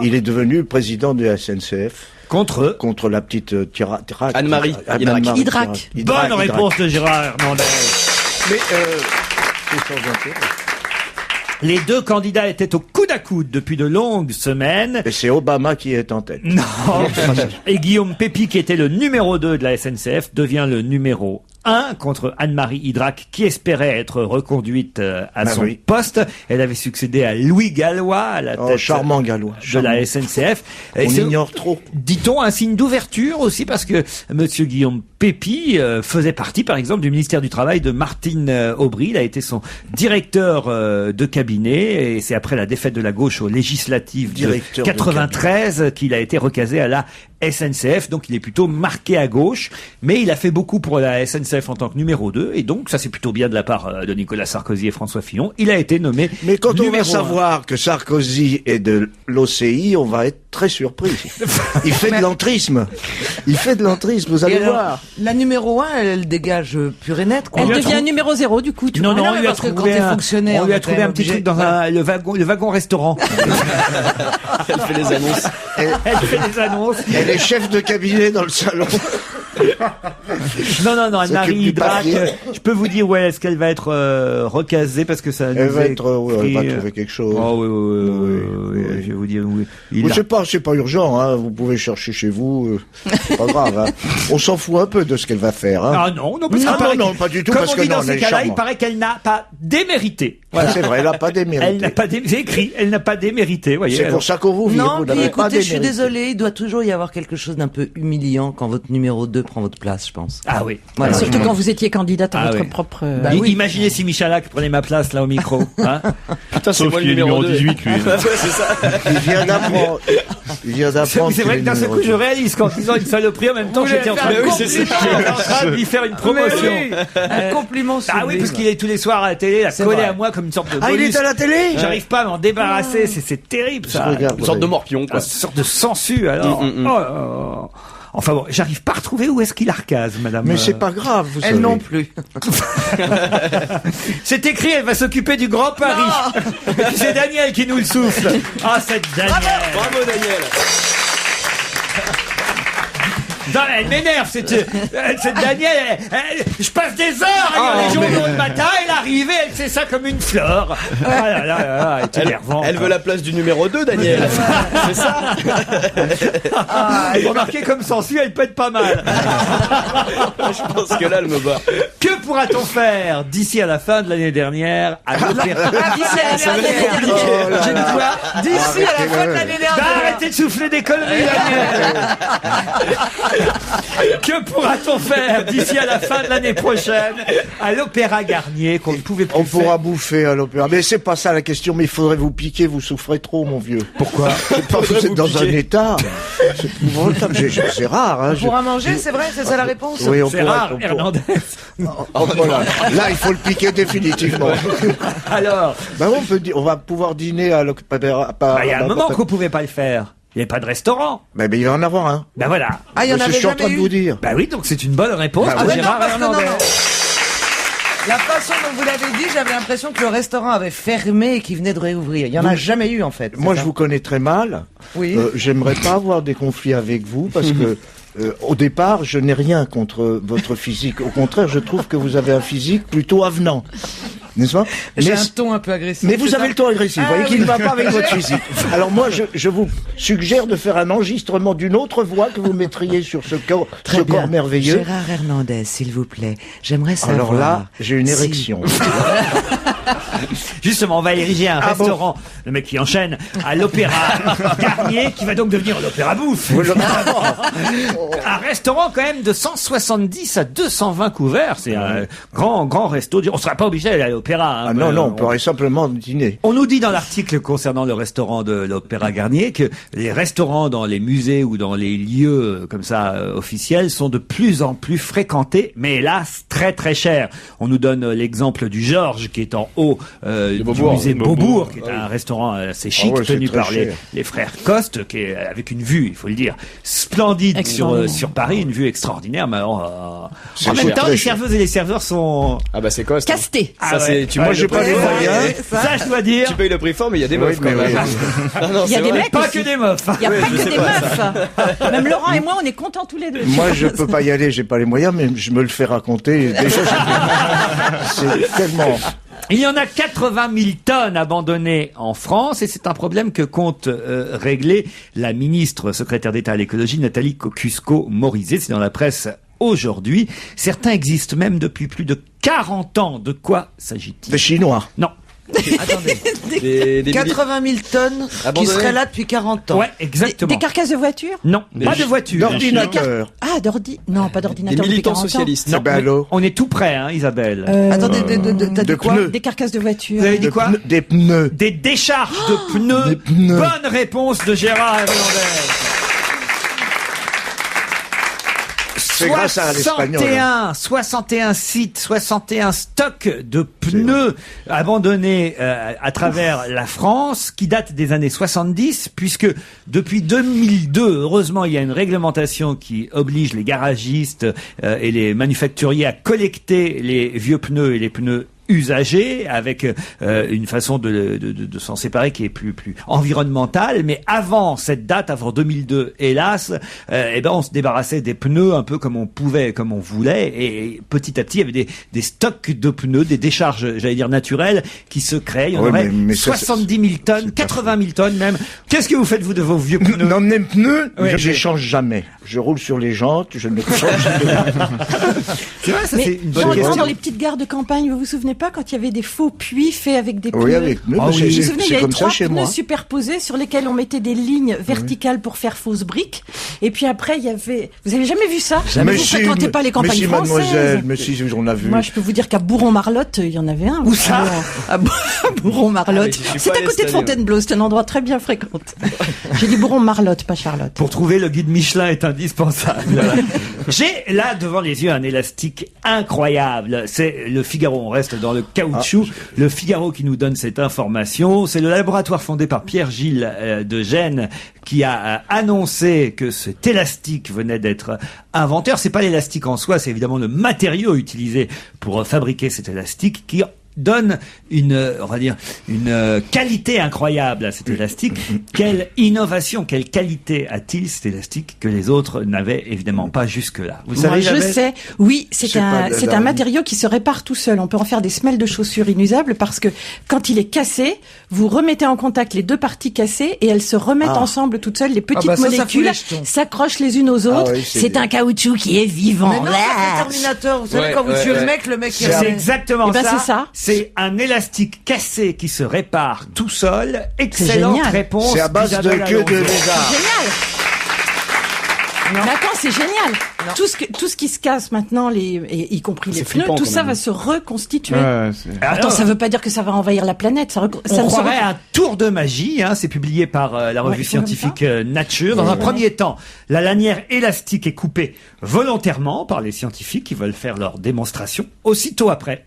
Il est devenu président de la SNCF. Contre la petite Tirac. Anne-Marie Hydrac. Bonne réponse de Gérard Hernandez. Mais, c'est sans intérêt. Les deux candidats étaient au coude à coude depuis de longues semaines. Et c'est Obama qui est en tête. Non. Et Guillaume Pépi, qui était le numéro 2 de la SNCF, devient le numéro 1 contre Anne-Marie Hydrac, qui espérait être reconduite à son poste. Elle avait succédé à Louis Gallois, à la tête charmant Gallois, de la SNCF. On ignore trop. Dit-on un signe d'ouverture aussi, parce que monsieur Guillaume Pépi faisait partie, par exemple, du ministère du Travail de Martine Aubry. Il a été son directeur de cabinet, et c'est après la défaite de la gauche aux législatives de 93 qu'il a été recasé à la SNCF, donc il est plutôt marqué à gauche, mais il a fait beaucoup pour la SNCF en tant que numéro 2, et donc ça c'est plutôt bien de la part de Nicolas Sarkozy et François Fillon. Il a été nommé Mais quand on va numéro 1. savoir que Sarkozy est de l'OCI, on va être très surpris. Il fait de l'entrisme. Il fait de l'entrisme, vous allez voir. La numéro 1, elle dégage pur et net, quoi. Elle devient numéro 0, du coup. Non, on lui a trouvé un petit truc dans le wagon restaurant. Elle fait les annonces. Elle fait des annonces. Elle est chef de cabinet dans le salon. Non, S'occupe Anne-Marie du Hydrac, papier. je peux vous dire où est-ce qu'elle va être recasée parce que ça Elle nous va est être, elle va écrit, trouver quelque chose. Oh oui, je vais vous dire où. Mais c'est pas urgent, hein. Vous pouvez chercher chez vous. C'est pas grave, hein. On s'en fout un peu de ce qu'elle va faire, hein. Ah non, parce qu'il paraît non, pas du tout, comme parce on que dit non, dans elle ces est cas-là, il charmante. paraît qu'elle n'a pas démérité. Voilà. C'est vrai, elle n'a pas démérité. Elle n'a pas c'est écrit, elle n'a pas démérité, voyez. C'est pour ça qu'on vous vire, Non, vous puis n'avez pas écoutez, je suis démérité. désolée, il doit toujours y avoir quelque chose d'un peu humiliant quand votre numéro 2 prend votre place, je pense. Ah oui. Voilà. Surtout quand vous étiez candidate à Ah votre oui. propre... Bah oui. Imaginez si Michalak prenait ma place là au micro. Hein. Putain, c'est Sauf moi le qu'il est numéro deux. 18, lui. Ouais, c'est ça. Il vient d'apprendre. Il vient d'apprendre. C'est vrai que d'un seul coup je réalise qu'en disant une saloperie en même temps j'étais en train de Mais oui, c'est ça. j'étais en train de lui faire une promotion. Un compliment Ah oui, parce qu'il est tous les soirs à la télé, à C'est coller vrai. à moi comme une sorte de Ah, il bonus. est à la télé? J'arrive pas à m'en débarrasser, c'est terrible ça. Regarde, Une sorte de morpion, quoi. Une sorte de sangsue alors. Oh là là. Enfin bon, j'arrive pas à retrouver où est-ce qu'il arcase, madame. Mais c'est pas grave, vous savez. Elle non plus. C'est écrit, elle va s'occuper du Grand Paris. Et puis c'est Daniel qui nous le souffle. Ah, cette Daniel. Bravo, Daniel. Non, elle m'énerve, cette Daniel. Je passe des heures à lire les journaux de matin, elle arrive et elle fait ça comme une fleur. Ah là là là là, elle est énervante. Elle veut la place du numéro 2, Daniel. C'est ça. Remarquez comme s'ensuit, elle pète pas mal. Je pense que là, elle me bat. Que pourra-t-on faire d'ici à la fin de l'année dernière à l'opéra? D'ici à la fin de l'année dernière. J'ai dit quoi? D'ici à la fin de l'année Bah, dernière. arrêtez de souffler des conneries, Daniel. Que pourra-t-on faire d'ici à la fin de l'année prochaine à l'Opéra Garnier qu'on ne pouvait plus On faire? pourra bouffer à l'opéra. Mais c'est pas ça la question, mais il faudrait vous piquer, vous souffrez trop, mon vieux. Pourquoi? Vous êtes dans un état. C'est épouvantable. C'est rare, hein. Pour à manger, c'est vrai, c'est ça la réponse? Oui, on C'est pourra. rare, Hernandez. Voilà. Là, il faut le piquer définitivement. Alors, Ben, on va pouvoir dîner à l'opéra. il y a un moment qu'on pouvait pas le faire. Il n'y avait pas de restaurant. Mais il va en avoir un. Ben voilà. Ah, il y en C'est ce que avait je suis en train jamais de eu. vous dire. Ben oui, donc c'est une bonne réponse Bah pour Ah ouais, non, Gérard parce que non, Hernandez. non. La façon dont vous l'avez dit, j'avais l'impression que le restaurant avait fermé et qu'il venait de réouvrir. Il y en a jamais eu, en fait. Moi, c'est je ça vous connais très mal. Oui. J'aimerais pas avoir des conflits avec vous parce que au départ, je n'ai rien contre votre physique. Au contraire, je trouve que vous avez un physique plutôt avenant. N'est-ce pas? J'ai Mais- un ton un peu agressif. Mais vous c'est avez ça le ton agressif, vous voyez Ah, qu'il ne oui. va pas avec votre physique. Alors moi, je vous suggère de faire un enregistrement d'une autre voix que vous mettriez sur ce corps merveilleux. Gérard Hernandez, s'il vous plaît. J'aimerais savoir. Alors là, j'ai une si- érection. Justement, on va ériger un Ah bon restaurant, le mec qui enchaîne, à l'Opéra Garnier, qui va donc devenir l'Opéra Bouffe. Un restaurant quand même de 170 à 220 couverts. C'est un grand resto. On ne sera pas obligé d'aller à l'Opéra. Hein, Ah non, mais non, on pourrait simplement dîner. On nous dit dans l'article concernant le restaurant de l'Opéra Garnier que les restaurants dans les musées ou dans les lieux comme ça officiels sont de plus en plus fréquentés, mais hélas très très chers. On nous donne l'exemple du Georges qui est en haut du Beaubourg. musée Beaubourg. Beaubourg, qui est un restaurant assez chic, ouais, c'est tenu très par cher. les frères Coste, qui est avec une vue, il faut le dire, splendide Extraordinaire. sur Paris, une vue extraordinaire. Mais alors, en cher, même temps, très les cher. serveuses et les serveurs sont Ah bah c'est Coste. Casté. Ah Ça, ouais. c'est, tu Moi, manges j'ai le pas prix les fort, moyens. ça, je dois dire. Tu payes le prix fort, mais il y a des Oui, meufs quand mais même. oui. Ah non, Il y a c'est des vrai. mecs Pas aussi. que des meufs. Il n'y a pas je que sais des meufs. Même Laurent et moi, on est contents tous les deux. Moi, je peux pas y aller, j'ai pas les moyens, mais je me le fais raconter. Déjà, c'est tellement... Il y en a 80 000 tonnes abandonnées en France et c'est un problème que compte régler la ministre secrétaire d'État à l'écologie Nathalie Kosciusko-Morizet. C'est dans la presse aujourd'hui. Certains existent même depuis plus de 40 ans. De quoi s'agit-il? Des Chinois. Non. Attendez. Des 80 000 tonnes qui Abandonnées. seraient là depuis 40 ans. Ouais, exactement. Des carcasses de voitures? Non, pas de voiture. D'ordinateur. Ah, non, pas des d'ordinateur depuis militants 40 ans. socialistes. Non, Eh ben mais alors on est tout près, hein, Isabelle. Attendez, t'as de dit quoi? pneus. Des carcasses de voitures. Vous avez dit quoi? Des pneus. Des décharges de pneus. Des pneus. Bonne réponse de Gérard Hernandez. C'est grâce à l'espagnol. 61 sites, 61 stocks de pneus abandonnés à travers la France qui datent des années 70 puisque depuis 2002, heureusement, il y a une réglementation qui oblige les garagistes et les manufacturiers à collecter les vieux pneus et les pneus usagé, avec une façon de s'en séparer qui est plus environnementale. Mais avant cette date, avant 2002, hélas, on se débarrassait des pneus un peu comme on pouvait, comme on voulait, et petit à petit, il y avait des stocks de pneus, des décharges, j'allais dire naturelles, qui se créent. Il y en aurait mais 70 000 tonnes, 80 000 tonnes même. Qu'est-ce que vous faites, vous, de vos vieux pneus? Non, mes pneus, Oui, je les change jamais. Je roule sur les jantes, je ne change jamais. C'est vrai, ça, Mais c'est une bonne dans question. les petites gares de campagne, vous vous souvenez pas quand il y avait des faux puits faits avec des pneus? Oui, avec pneus, Ah mais oui. Vous vous c'est souvenez, il y c'est avait comme ça 3 chez pneus moi. superposés sur lesquels on mettait des lignes verticales pour faire fausse brique. Et puis après, il y avait... Vous avez jamais vu ça? Mais Vous fréquentez pas les campagnes mais si, françaises. mademoiselle, mais si, on a vu. Moi, je peux vous dire qu'à Bourron-Marlotte, il y en avait un. Où ça? À Bourron-Marlotte. Ah oui, je suis C'est pas à allé côté de cette année, Fontainebleau. C'est un endroit très bien fréquenté. J'ai dit Bourron-Marlotte, pas Charlotte. Pour trouver le guide Michelin est indispensable. J'ai là devant les yeux un élastique incroyable. C'est le Figaro. On reste dans le caoutchouc. Le Figaro qui nous donne cette information. C'est le laboratoire fondé par Pierre-Gilles de Gênes qui a annoncé que cet élastique venait d'être inventé. Alors, c'est pas l'élastique en soi, c'est évidemment le matériau utilisé pour fabriquer cet élastique qui donne une qualité incroyable à cet élastique. Quelle innovation, quelle qualité a-t-il cet élastique que les autres n'avaient évidemment pas jusque-là? Vous Moi, savez, je Isabelle sais. Oui, c'est C'est pas de la- un matériau qui se répare tout seul. On peut en faire des semelles de chaussures inusables parce que quand il est cassé, vous remettez en contact les deux parties cassées et elles se remettent ensemble toutes seules. Les petites bah ça fout molécules les jetons. s'accrochent les unes aux autres. oui, c'est c'est bien. un caoutchouc qui est vivant. Mais non, ça fait Terminator. Vous savez, Ouais, quand vous ouais, tuez ouais. le mec il C'est revient. exactement Eh ben, ça. c'est ça. C'est un élastique cassé qui se répare tout seul. Excellente génial. réponse. C'est à base de d'Isabelle queue de Alonso. lézard. Génial. Mais attends, c'est génial. Tout ce qui se casse maintenant, y compris les C'est pneus, flippant, tout quand ça même. va se reconstituer. c'est... Attends, ça veut pas dire que ça va envahir la planète. Ça On ne se croirait un tour de magie, hein, c'est publié par la revue Ouais, ils font comme scientifique Nature. Dans un premier temps, la lanière élastique est coupée volontairement par les scientifiques qui veulent faire leur démonstration. Aussitôt après,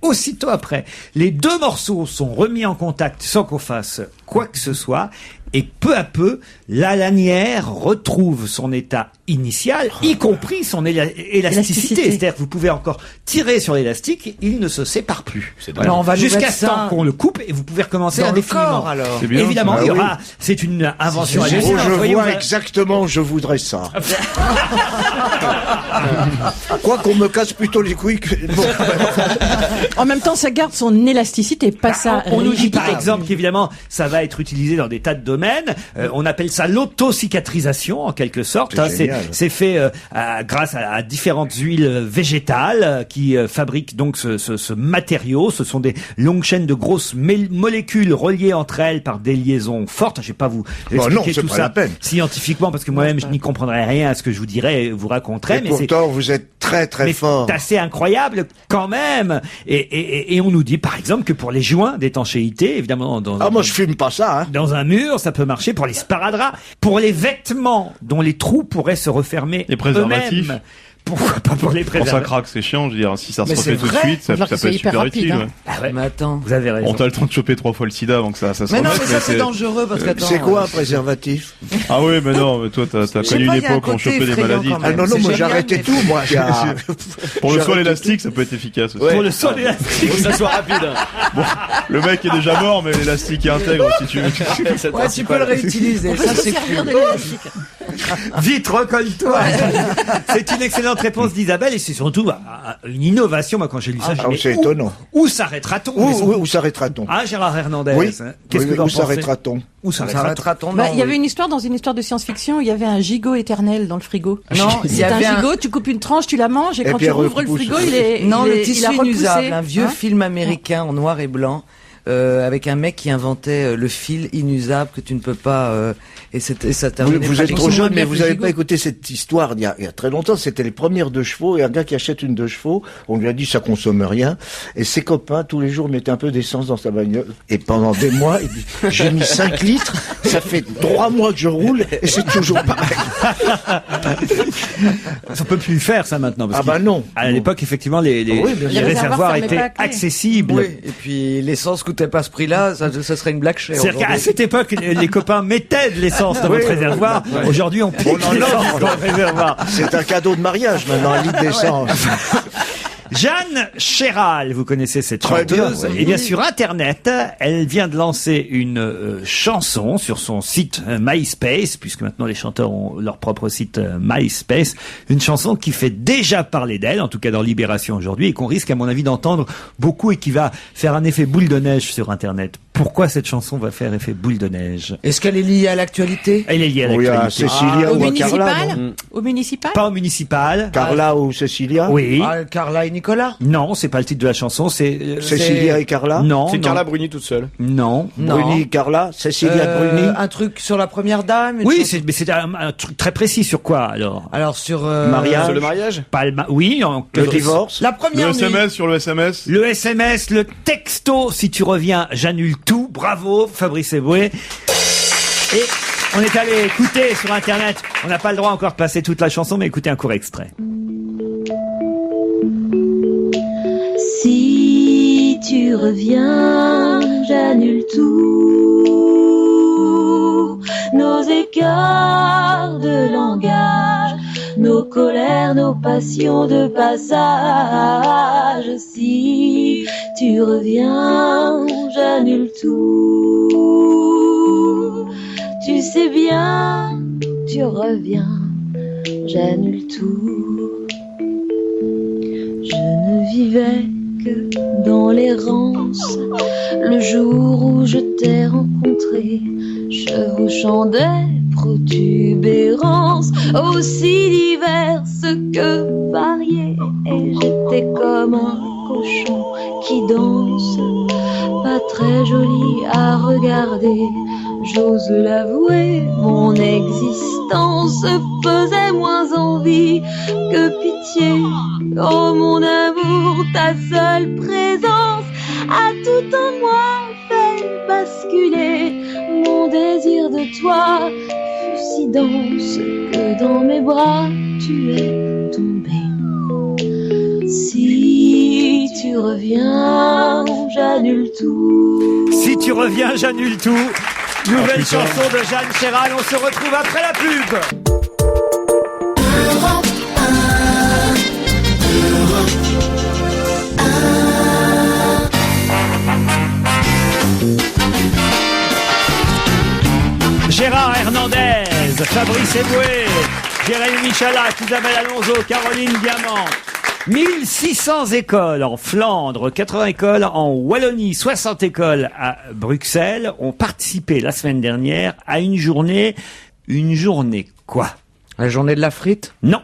les deux morceaux sont remis en contact sans qu'on fasse quoi que ce soit. Et peu à peu, la lanière retrouve son état initial, y compris son élasticité. C'est-à-dire que vous pouvez encore tirer sur l'élastique, il ne se sépare plus. Alors, on va nous Jusqu'à mettre ce temps ça qu'on le coupe et vous pouvez recommencer dans le indéfiniment. corps, alors. C'est bien, Évidemment, ça. il y Ah aura. C'est une invention Oh, hallucinante. je Voyez, vois vous- exactement où je voudrais ça. Quoi qu'on me casse plutôt les couilles que... Bon. En même temps, ça garde son élasticité, pas sa On nous dit rigidité. par exemple qu'évidemment ça va être utilisé dans des tas de domaines. On appelle ça l'autocicatrisation en quelque sorte. C'est Hein, génial. c'est fait grâce à différentes huiles végétales qui fabriquent donc ce matériau. Ce sont des longues chaînes de grosses molécules reliées entre elles par des liaisons fortes. Je vais pas vous Bon, non, expliquer c'est tout pas ça la peine. scientifiquement parce que moi-même je n'y comprendrais rien à ce que je vous dirais, vous raconterais. Et Mais c'est pourtant, vous êtes très très mais fort. c'est assez incroyable quand même. Et on nous dit par exemple que pour les joints d'étanchéité, évidemment Ah, moi, je fume pas ça, hein. dans un mur, ça peut marcher pour les sparadraps, pour les vêtements dont les trous pourraient se refermer Les préservatifs. eux-mêmes. Pourquoi pas pour les Quand ça préservatifs? craque, c'est chiant, je veux dire. Si ça se Mais refait c'est tout de vrai. suite, ça Faut dire peut que c'est être hyper super rapide, utile. hein. Ouais. Ah ouais, Mais attends. vous avez raison. On t'a le temps de choper 3 fois le sida avant que ça se Mais non, remette, mais ça c'est dangereux parce qu'attends. C'est quoi un préservatif? Ah oui, mais non, mais toi, t'as sais connu pas, une il y a un époque où on côté chopait des effrayant maladies. quand Ah même. non, non, C'est moi j'ai génial, arrêté mais- tout, moi. Pour le J'ai sol arrêté élastique, ça peut être efficace aussi. Ouais. Pour le son élastique. Faut que ça soit rapide. Le mec est déjà mort, mais l'élastique est intègre si tu veux. C'est Ouais, tu peux le réutiliser. On peut Ça se c'est servir cool. de l'élastique. Vite, recolle-toi. C'est une excellente réponse d'Isabelle et c'est surtout une innovation. Moi, quand j'ai lu ça, j'ai dit, c'est mais étonnant. Où s'arrêtera-t-on? Mais Où s'arrêtera-t-on? Ah, Gérard Hernandez. Oui. hein. Qu'est-ce Oui, que vous en où pensez? s'arrêtera-t-on? Où Ça s'arrêtera-t-on? arrêtera ton Bah, nom, il y avait oui. une histoire dans une histoire de science-fiction, il y avait un gigot éternel dans le frigo. Non, il y C'est un avait un- gigot, tu coupes une tranche, tu la manges et Et quand puis tu elle rouvres le repousse. frigo, il est Non, il le est- tissu il a repoussé. inusable, un vieux Hein film américain en noir et blanc. Avec un mec qui inventait le fil inusable que tu ne peux pas et ça Vous, terminait vous êtes pratiquement trop jeune, bien mais que vous le n'avez gigot. pas écouté cette histoire il y a très longtemps. C'était les premières 2 chevaux et un gars qui achète une 2 chevaux, on lui a dit ça consomme rien. Et ses copains, tous les jours, mettaient un peu d'essence dans sa bagnole. Et pendant des mois, il dit, j'ai mis 5 litres, ça fait 3 mois que je roule et c'est toujours pareil. On peut plus faire ça maintenant. Parce Ah bah que non. À l'époque, effectivement, les Oui, bien les sûr. réservoirs fermaient étaient pas à clé. accessibles. Oui, et puis l'essence coûtait pas ce prix-là, ça serait une blague chère. C'est-à-dire qu'à aujourd'hui. cette époque, les copains mettaient de l'essence dans votre réservoir. Aujourd'hui, on pique On en l'essence offre. dans le réservoir. C'est un cadeau de mariage maintenant, un litre d'essence. Jeanne Chéral, vous connaissez cette Très bien, chanteuse. oui. Et bien sur Internet, elle vient de lancer une chanson sur son site MySpace, puisque maintenant les chanteurs ont leur propre site MySpace. Une chanson qui fait déjà parler d'elle, en tout cas dans Libération aujourd'hui, et qu'on risque à mon avis d'entendre beaucoup et qui va faire un effet boule de neige sur Internet. Pourquoi cette chanson va faire effet boule de neige? Est-ce qu'elle est liée à l'actualité? Elle est liée à Oui, à l'actualité. Cécilia Au ou à Carla. municipal non Au municipal Pas au municipal. Carla ou Cécilia. Oui. Ah, Carla et Nicolas? Non, c'est pas le titre de la chanson, c'est... Cécilia et Carla. Non, C'est non. Carla Bruni toute seule. Non. Non. Bruni, Carla. Cécilia Bruni. Un truc sur la première dame? une Oui, chanson- mais c'est un truc très précis sur quoi, alors? Alors sur... Mariage. Sur le mariage? Oui, en Le divorce. La Le première nuit. SMS sur le SMS. Le SMS, le texto, si tu reviens, j'annule tout. Bravo, Fabrice Eboué. Et on est allé écouter sur Internet. On n'a pas le droit encore de passer toute la chanson, mais écoutez un court extrait. Si tu reviens, j'annule tout. Nos écarts de langage, nos colères, nos passions de passage. Si tu reviens, j'annule tout. Tu sais bien, tu reviens, j'annule tout. Je ne vivais que dans l'errance, le jour où je t'ai rencontré, chevauchant des protubérances aussi diverses que variées, et j'étais comme un cochon qui danse, pas très joli à regarder. J'ose l'avouer, mon existence faisait moins envie que pitié. Oh mon amour, ta seule présence a tout en moi fait basculer. Mon désir de toi fut si dense que dans mes bras tu es tombé. Si tu reviens, j'annule tout. Si tu reviens, j'annule tout. Nouvelle chanson de Jeanne Chéral. On se retrouve après la pub. Gérard Hernandez, Fabrice Eboué, Jérémy Michalak, Isabelle Alonso, Caroline Diamant. 1600 écoles en Flandre, 80 écoles en Wallonie, 60 écoles à Bruxelles ont participé la semaine dernière à une journée quoi? La journée de la frite? Non.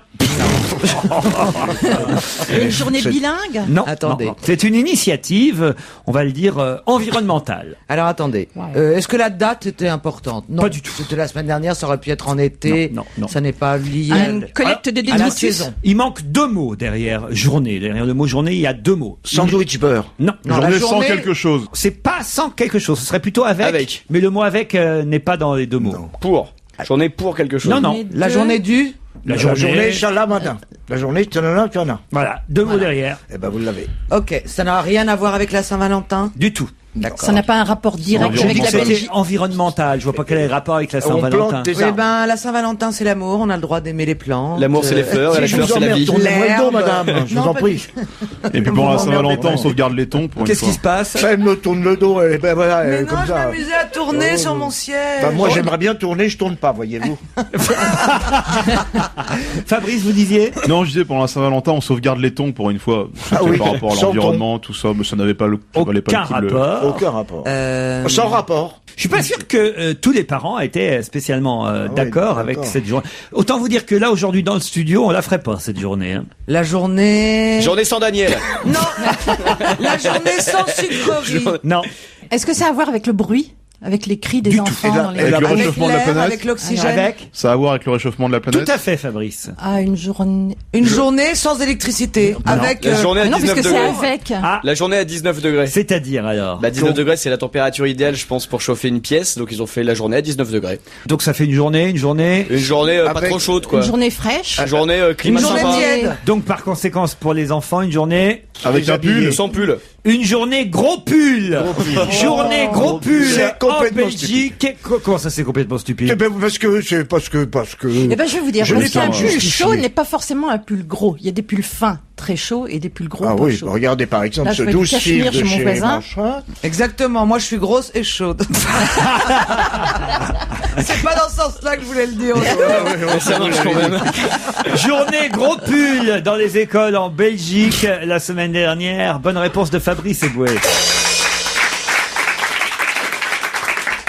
Une journée bilingue Non. Attendez. non. C'est une initiative, on va le dire, environnementale. Alors attendez, est-ce que la date était importante? Non, Pas du tout. C'était la semaine dernière, ça aurait pu être en été. Non, non, non. Ça n'est pas lié. Une collecte de à la détritus saison. Il manque deux mots derrière journée. Derrière le mot journée, il y a deux mots. Sandwich beurre. Non. Non, la Journée sans journée- quelque chose. C'est pas sans quelque chose. Ce serait plutôt avec. Avec. Mais le mot avec n'est pas dans les deux mots. Pour. Journée pour quelque chose. Non, non. Journée La de- journée du... La La journée journée. Chalamada. La journée Tchanana Tchana. Voilà. Deux mots derrière. Eh ben, vous l'avez. Ok, ça n'a rien à voir avec la Saint-Valentin? Du tout. D'accord. Ça n'a pas un rapport direct J'ai avec dit que la c'était Belgique. environnemental. Je vois pas quel est le rapport avec la On Saint-Valentin. plante des Oui, arbres. ben, la Saint-Valentin, c'est l'amour, on a le droit d'aimer les plantes. L'amour, c'est les fleurs, et la Je fleur, vous c'est la emmerde, vie. tournez-moi le dos, L'herbe. madame. Je Non, vous en pas prie. Et puis pour la Vous Saint-Valentin, m'emmerdez on pas. sauvegarde les tons pour une Qu'est-ce fois. qui se passe? Elle me tourne le dos, et ben voilà, Mais non, comme je ça. m'amusais à tourner sur mon siège. Bah, moi, j'aimerais bien tourner, je tourne pas, voyez-vous. Fabrice, vous disiez? Non, je disais pour la Saint-Valentin, on sauvegarde les tons pour une fois. Ah oui, par rapport à sans l'environnement, tout ça, mais ça n'avait pas le. ça valait pas Aucun le coup de le- rapport. Aucun rapport. Euh, Sans rapport. Je suis pas sûr que tous les parents étaient spécialement d'accord avec d'accord. cette journée. Autant vous dire que là, aujourd'hui, dans le studio, on la ferait pas, cette journée. Hein. La journée... Journée sans Daniel. Non. La journée sans sucrerie. Non. Est-ce que ça a à voir avec le bruit? Avec les cris des Du tout. enfants Et la- dans les... et la- Avec le Avec réchauffement de la l'air, planète. avec l'oxygène. Avec? Ça a à voir avec le réchauffement de la Tout planète. à fait, Fabrice. Ah, une journée... Une journée sans électricité. Avec... La journée à Ah non, 19 puisque c'est degrés. avec... Ah, La journée à 19 degrés. c'est-à-dire alors. Bah 19 degrés, c'est la température idéale, je pense, pour chauffer une pièce. Donc ils ont fait la journée à 19 degrés. Donc ça fait une journée. Une journée pas Avec- trop chaude, quoi. Une journée fraîche. Une journée climat Une journée sympa. tiède. Donc par conséquence, pour les enfants, une journée. Avec un pull. Sans pull. Une journée gros pull. Journée gros pull C'est en complètement Belgique. Comment ça c'est complètement Eh stupide? ben, parce que. Eh ben, je vais vous dire, Je parce l'ai qu'un pas pull justifié. chaud n'est pas forcément un pull gros. Il y a des pulls fins. très chauds et des pulls gros Ah pas oui, chauds. regardez par exemple Là, ce je mets du 12 cachemire fils de chez mon chez voisin. machin. Exactement, moi je suis grosse et chaude. C'est pas dans ce sens-là que je voulais le dire. Mais ça marche quand même. Journée gros pull dans les écoles en Belgique la semaine dernière. Bonne réponse de Fabrice Eboué.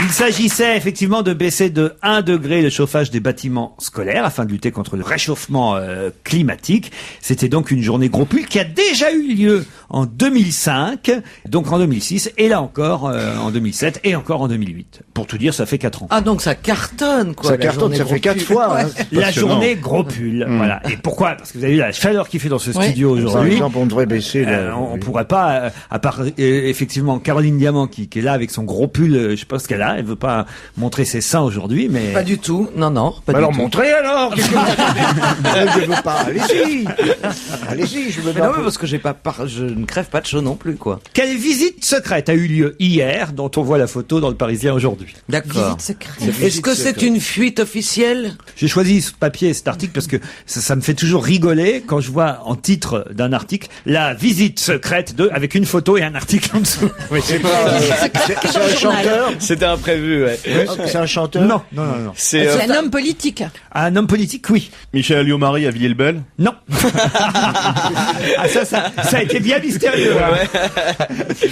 Il s'agissait effectivement de baisser de 1 degré le chauffage des bâtiments scolaires afin de lutter contre le réchauffement climatique. C'était donc une journée gros pull qui a déjà eu lieu en 2005, donc en 2006, et là encore en 2007 et encore en 2008. Pour tout dire, ça fait 4 ans. Ah donc ça cartonne quoi. Ça la cartonne, journée ça gros fait 4 pull. fois. Ouais. Hein. La passionnant. journée gros pull, voilà. Et pourquoi? Parce que vous avez vu la chaleur qu'il fait dans ce studio Par aujourd'hui. exemple, on devrait baisser. On pourrait pas, à part effectivement Caroline Diamant qui est là avec son gros pull, je sais pas ce qu'elle a, elle veut pas montrer ses seins aujourd'hui, mais Pas du tout. Non non. Pas Alors du tout. montrez alors. Qu'est-ce que vous... Je veux pas. Allez-y. Allez-y, je veux Mais bien. non, mais parce que je ne crève pas de chaud non plus quoi. quelle visite secrète a eu lieu hier, dont on voit la photo dans le Parisien aujourd'hui? D'accord. Visite secrète. Est-ce que c'est une fuite officielle? J'ai choisi ce papier, cet article, parce que ça me fait toujours rigoler quand je vois en titre d'un article la visite secrète de, avec une photo et un article en dessous. Oui. C'est un chanteur. C'était imprévu, ouais. C'est un chanteur. Non. C'est C'est un homme politique. Un homme politique, oui. Michel Alliot-Marie à Villiers-le-Bel. Non. Ah, ça a été bien mystérieux.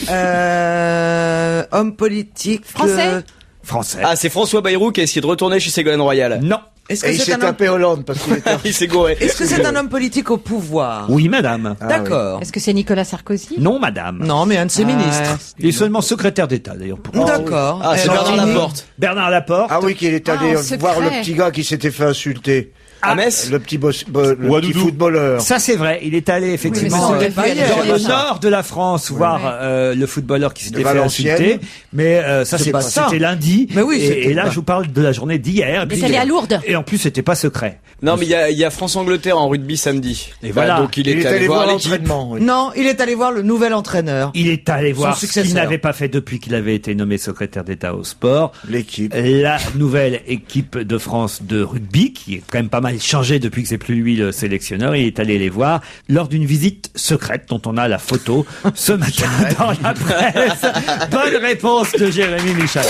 Hein. Homme politique. Français Français. Ah, c'est François Bayrou qui a essayé de retourner chez Ségolène Royal. Non. Est-ce Et que il c'est s'est un homme... tapé Hollande parce qu'il était. Il s'est gouré. Est-ce que c'est un homme politique au pouvoir? Oui, madame. D'accord. Est-ce que c'est Nicolas Sarkozy? Non, madame. Non, mais un de ses ministres. Il est seulement secrétaire d'État, d'ailleurs. Pour... D'accord. Ah, c'est Bernard Gentini. Laporte. Bernard Laporte. Ah oui, qu'il est allé en secret. voir le petit gars qui s'était fait insulter. À Metz. Le petit, le petit Ouadoudou. footballeur. Ça, c'est vrai. Il est allé, effectivement, Oui, mais c'était pas hier. dans le nord de la France, voir le footballeur qui s'était De fait Valenciennes. insulter. Mais ça, C'est pas ça. c'était lundi. Mais oui, c'était et là, pas- je vous parle de la journée d'hier. Il est allé à Lourdes. Et en plus, c'était pas secret. Non, mais il y a France-Angleterre en rugby samedi. Et voilà. Donc il Il est allé voir l'équipe. l'entraînement. Oui. Non, il est allé voir le nouvel entraîneur. Il est allé voir ce qu'il successeur. n'avait pas fait depuis qu'il avait été nommé secrétaire d'État au sport. L'équipe. La nouvelle équipe de France de rugby, qui est quand même pas mal changée depuis que c'est plus lui le sélectionneur, il est allé les voir lors d'une visite secrète dont on a la photo ce matin dans la presse. Bonne réponse de Jérémy Michel.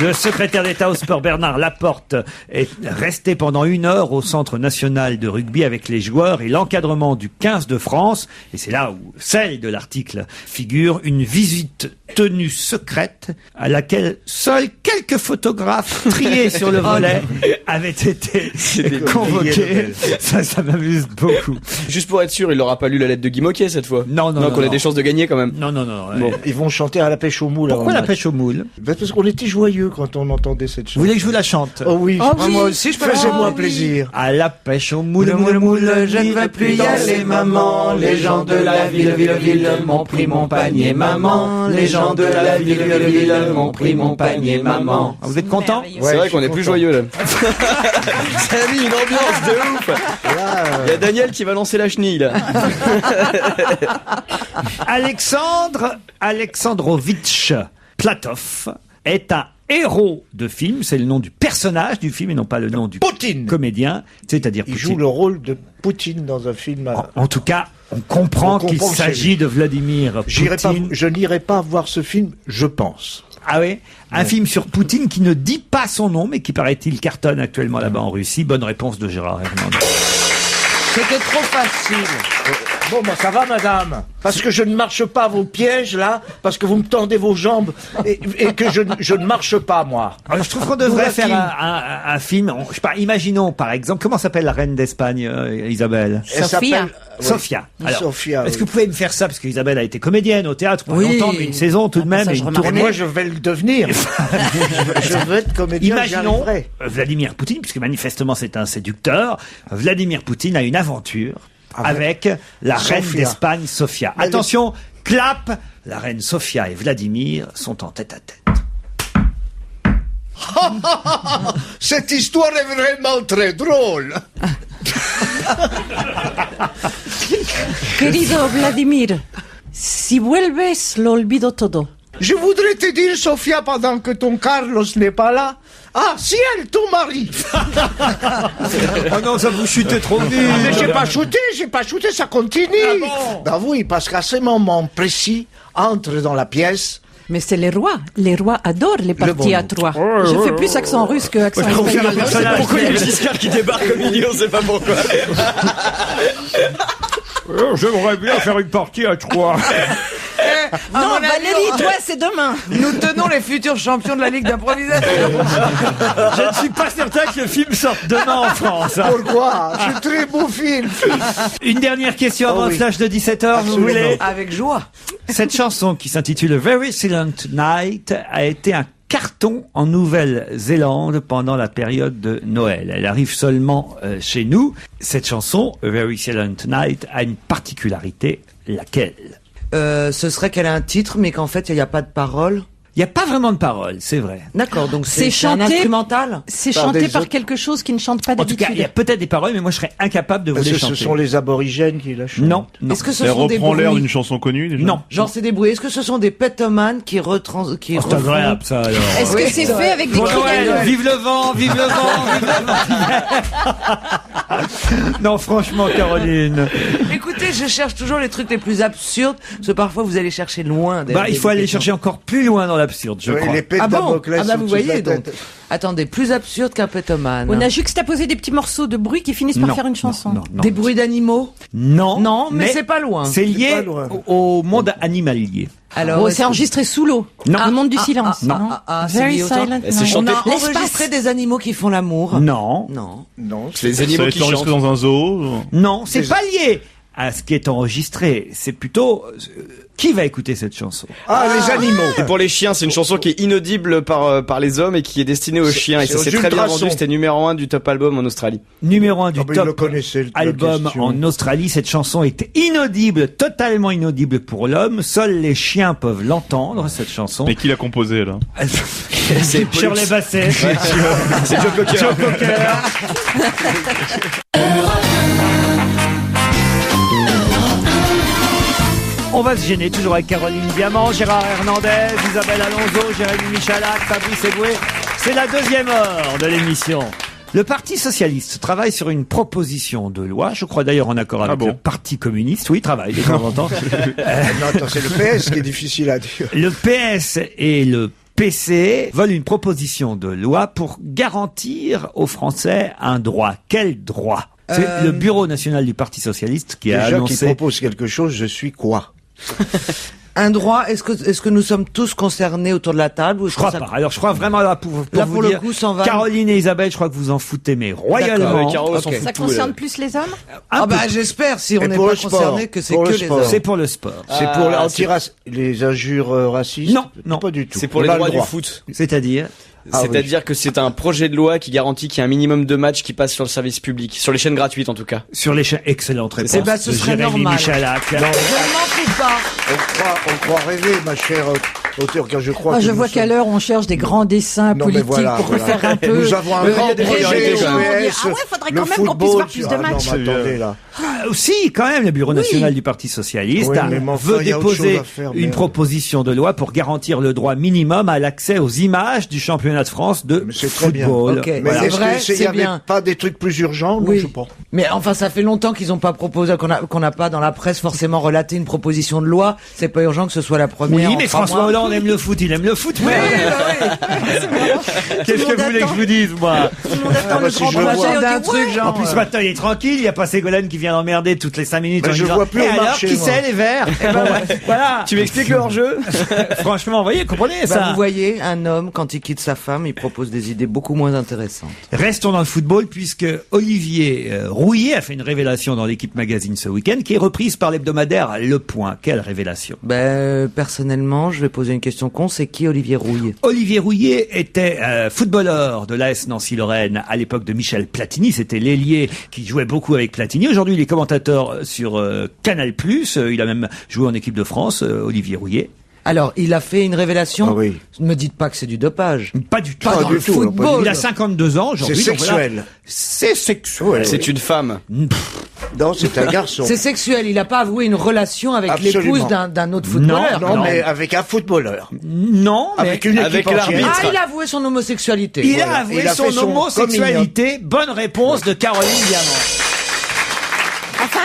Le secrétaire d'État au sport Bernard Laporte est resté pendant 1 heure au Centre national de rugby avec les joueurs et l'encadrement du 15 de France. Et c'est là où celle de l'article figure, une visite tenue secrète à laquelle seuls quelques photographes triés sur le volet avaient été convoqués. Ça m'amuse beaucoup. Juste pour être sûr, il n'aura pas lu la lettre de Guy Moquet cette fois. Non, Donc on a des chances de gagner quand même. Non. Bon. Ils vont chanter à la pêche au moule. Pourquoi avant la le pêche au moule? match. Parce qu'on était joyeux quand on entendait cette Vous chanson. voulez que je vous la chante? Oh oui. Ah, moi aussi, je peux. Faites-moi plaisir. À la pêche au moule, Je ne veux plus y aller, maman. Les gens de la ville, m'ont pris mon panier, maman. Les gens de la ville, m'ont pris mon panier, maman. Vous êtes content? Merveilleux. C'est vrai je qu'on suis est plus content. joyeux là. Ça a mis une ambiance de ouf. Là, Il y a Daniel qui va lancer la chenille là. Alexandrovitch Platov est un héros de film, c'est le nom du personnage du film et non pas le nom du Poutine. comédien, c'est-à-dire Il Poutine. joue le rôle de Poutine dans un film. En tout cas, on comprend On qu'il comprend que c'est s'agit de Vladimir Poutine. Je n'irai pas voir ce film, je pense. Ah oui, un film sur Poutine qui ne dit pas son nom, mais qui paraît-il cartonne actuellement là-bas en Russie. Bonne réponse de Gérard Hernandez. C'était trop facile. Bon, ben ça va, madame. Parce que je ne marche pas à vos pièges, là, parce que vous me tendez vos jambes et que je ne marche pas, moi. Alors, je trouve qu'on devrait Joaquin. faire un film. Je sais pas, imaginons par exemple, comment s'appelle la reine d'Espagne, Isabelle? Elle Sophia. s'appelle- oui. Sophia. Alors, Sophia, est-ce que oui. vous pouvez me faire ça parce qu'Isabelle a été comédienne au théâtre pendant Oui. longtemps, mais une saison tout de même, ça, et je une remarque. Et tournée. moi, je vais le devenir. je veux être comédien, j'y Imaginons arriverai. Vladimir Poutine, puisque manifestement c'est un séducteur. Vladimir Poutine a une aventure avec la reine Sophia. d'Espagne, Sophia. Mais Attention, clap, la reine Sophia et Vladimir sont en tête à tête. Cette histoire est vraiment très drôle. Querido Vladimir, si vuelves lo olvido todo. Je voudrais te dire, Sophia, pendant que ton Carlos n'est pas là. Ah, ciel, ton mari. Oh non, ça vous chutez trop vite. Mais j'ai pas shooté, ça continue. Ah bon? Bah oui, parce qu'à ce moment précis, entre dans la pièce. Mais c'est les rois. Les rois adorent les parties à trois. Je fais plus accent russe que accent espagnol. Pourquoi il y a Giscard qui débarque au milieu, on sait pas pourquoi. J'aimerais bien faire une partie à 3. Non, Valérie, toi, c'est demain. Nous tenons les futurs champions de la Ligue d'improvisation. Je ne suis pas certain que le film sorte demain en France. Hein. Pourquoi? C'est un très beau film. Une dernière question avant Oh le oui. flash de 17h, vous Absolument. voulez? Avec joie. Cette chanson qui s'intitule Very Silent Night a été un carton en Nouvelle-Zélande pendant la période de Noël. Elle arrive seulement chez nous. Cette chanson, Very Silent Night, a une particularité, laquelle? Ce serait qu'elle a un titre, mais qu'en fait, il n'y a pas de parole. Il n'y a pas vraiment de paroles, c'est vrai. D'accord, donc C'est c'est un chanté- instrumental. C'est Par chanté des par autres. quelque chose qui ne chante pas En tout cas, il y a d'habitude. peut-être des paroles, mais moi je serais incapable de vous Parce les que chanter. ce sont les aborigènes qui la chantent. Non, non. Est-ce que ce Elle sont des reprend l'air bruits d'une chanson connue déjà. Non. Genre, c'est des bruits. Est-ce que ce sont des pétomanes qui Oh, c'est agréable ça alors. Est-ce que c'est fait avec des Pour cris Noël, d'alcool? vive le vent, vive le vent, vive le vent. Non, franchement, Caroline. Écoutez, je cherche toujours les trucs les plus absurdes, parce que parfois vous allez chercher loin. Bah, il faut aller chercher encore plus loin dans l'absurde, je Oui, crois. l'épée de Ah bon? Damoclès Ah bah vous au-dessus de la voyez donc. tête. Attendez, plus absurde qu'un pétomane. On a juxtaposé des petits morceaux de bruit qui finissent par Non, faire une non, chanson. non, non. Des bruits d'animaux? Non, Non, mais c'est pas loin. C'est pas lié loin. au monde animalier. Alors, Oh, est-ce c'est que- enregistré sous l'eau. Non. Le monde du silence. non. non. c'est Very lié au temps. silent. C'est night. chanté- On a L'espace. enregistré des animaux qui font l'amour. Non, Non. Non, C'est les Ça animaux va qui être enregistré chantent. dans un zoo. non, c'est pas lié à ce qui est enregistré. C'est plutôt qui va écouter cette chanson. les animaux. Et pour les chiens, c'est une chanson qui est inaudible par les hommes et qui est destinée aux chiens. Et c'est ça aux s'est très bien ultrasons. vendu. C'était numéro 1 du top album en Australie. Numéro 1 du Ah, mais il le top connaissait, la album question. en Australie. Cette chanson est inaudible, totalement inaudible pour l'homme. Seuls les chiens peuvent l'entendre, cette chanson. Mais qui l'a composé là? C'est Shirley Bassey. C'est Joe Cocker. Joe Cocker. On va se gêner toujours avec Caroline Diamant, Gérard Hernandez, Isabelle Alonso, Jérémy Michalak, Fabrice Eboué. C'est la deuxième heure de l'émission. Le Parti Socialiste travaille sur une proposition de loi, je crois d'ailleurs en accord avec Ah bon le Parti Communiste. Oui, il travaille de temps en temps. Non, attends, c'est le PS qui est difficile à dire. Le PS et le PC veulent une proposition de loi pour garantir aux Français un droit. Quel droit? C'est le Bureau national du Parti Socialiste qui a Déjà qui annoncé... propose quelque chose, je suis quoi? Un droit, est-ce que nous sommes tous concernés autour de la table ou Je crois pas. Alors, je crois vraiment là pour Là, vous pour le dire, coup, sans vanne. Caroline et Isabelle, je crois que vous en foutez mais royalement. Ouais, Caro, on s'en Ok. fout Ça tout, concerne là. plus les hommes? Un Ah peu. bah j'espère, si on Et n'est pour pas le sport. concerné, que c'est Pour que le les sport. hommes. C'est pour le sport. C'est pour Ah, les injures racistes? Non, non. Pas du tout. C'est pour On les a le droits du droit. foot. C'est-à-dire Ah C'est-à-dire que c'est un projet de loi qui garantit qu'il y a un minimum de matchs qui passent sur le service public, sur les chaînes gratuites en tout cas. sur les chaînes. Excellente réponse. Eh ben, ce de serait Jérémy normal. Michalak. Je ne m'en fous pas. On croit rêver, ma chère auteur, car je crois Ah, que je nous vois sommes- qu'à l'heure, on cherche des grands dessins Non, mais politiques voilà, pour voilà. refaire un peu. Nous avons un Il y a grand des projet priorités, au quand même. PS, Ah ouais, faudrait le quand même qu'on puisse football, voir plus de ah non, matchs. mais attendez, là. Aussi, quand même, le Bureau national du Parti Socialiste Oui, mais enfin, veut il y a autre déposer chose à faire, une merde. proposition de loi pour garantir le droit minimum à l'accès aux images du championnat de France de Mais c'est très bien. football. Ok. Mais Voilà. est-ce vrai, que il y c'est avait bien. pas des trucs plus urgents? Non, Oui. je sais pas. Mais enfin, ça fait longtemps qu'ils n'ont pas proposé, qu'on n'a pas dans la presse forcément relaté une proposition de loi. C'est pas urgent que ce soit la première. Oui, en mais 3 François mois. Hollande aime le foot, il aime le foot, mais qu'est-ce que vous voulez que je vous dise, moi? Tout le monde attend bah, le si grand je le projet. vois. on d'un dit, truc ouais. genre. En plus, maintenant, il est tranquille, il n'y a pas Ségolène qui vient l'emmerder toutes les 5 minutes Bah, en je disant, vois plus et au alors, marché, qui moi. c'est les verts? Eh ben, voilà. Tu m'expliques le hors-jeu? Franchement, vous voyez, comprenez Bah, ça? vous voyez, un homme, quand il quitte sa femme, il propose des idées beaucoup moins intéressantes. Restons dans le football puisque Olivier Rouillet a fait une révélation dans l'équipe magazine ce week-end qui est reprise par l'hebdomadaire Le Point. Quelle révélation? Personnellement, je vais poser une question con, c'est qui Olivier Rouillet? Olivier Rouillet était footballeur de l'AS Nancy-Lorraine à l'époque de Michel Platini. C'était l'ailier qui jouait beaucoup avec Platini. Aujourd'hui, il est commentateur sur Canal+. Il a même joué en équipe de France, Olivier Rouillet. Alors, il a fait une révélation. Ah oui. Ne me dites pas que c'est du dopage. Pas du tout. Pas dans du le tout, football. pas du Il a 52 ans aujourd'hui. C'est donc voilà. sexuel. C'est sexuel. C'est une femme. Non, c'est un garçon. C'est sexuel, il n'a pas avoué une relation avec Absolument. l'épouse d'un autre footballeur. Non, mais avec un footballeur. Non, mais Avec une équipe avec entière. l'arbitre. Ah, il a avoué son homosexualité. il Voilà. a avoué Il a son fait son homosexualité. Bonne réponse de Caroline Diamant. Enfin,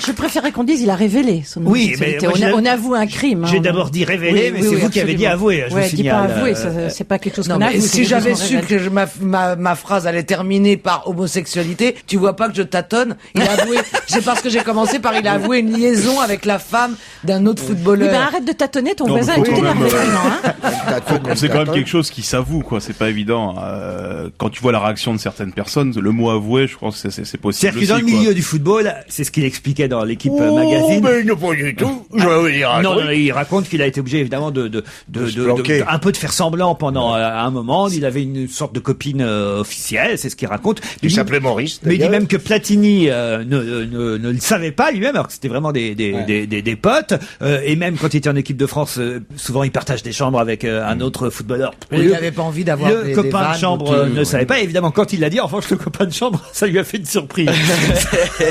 je préférais qu'on dise il a révélé son Oui, homosexualité. mais moi, on avoue un crime. J'ai hein. d'abord dit révéler, Oui, mais oui, c'est oui, vous qui avez dit absolument. avouer, je vous Ouais, dis signale. pas avouer, c'est pas quelque chose Non, qu'on mais avoue. c'est si quelque j'avais chose qu'on su révèle. que ma phrase allait terminer par homosexualité, tu vois pas que je tâtonne. Il a avoué, c'est parce que j'ai commencé par il a avoué une liaison avec la femme d'un autre Oui, footballeur. ben arrête de tâtonner, ton Non, voisin mais est faut tout quand énervé même, maintenant, hein. C'est quand même quelque chose qui s'avoue, quoi. C'est pas évident. Quand tu vois la réaction de certaines personnes, le mot avoué, je pense que c'est possible. C'est-à-dire que dans le aussi, quoi. milieu du football, c'est ce qu'il expliquait dans l'équipe Oh, magazine. mais non, pas du tout. Je vais vous dire un Non, truc. non, il raconte qu'il a été obligé évidemment se planquer. un peu de faire semblant pendant un moment. Il avait une sorte de copine officielle, c'est ce qu'il raconte. Il s'appelait Maurice. Mais il dit d'ailleurs. même que Platini ne le savait pas lui-même, alors que c'était vraiment des potes. Et même quand il était en équipe de France, souvent il partage des chambres avec un autre footballeur. Il n'avait pas envie d'avoir Le des copain vannes de chambre ou tout. ne le savait pas. Et évidemment, quand il l'a dit, en revanche, le copain de chambre, ça lui a fait une surprise.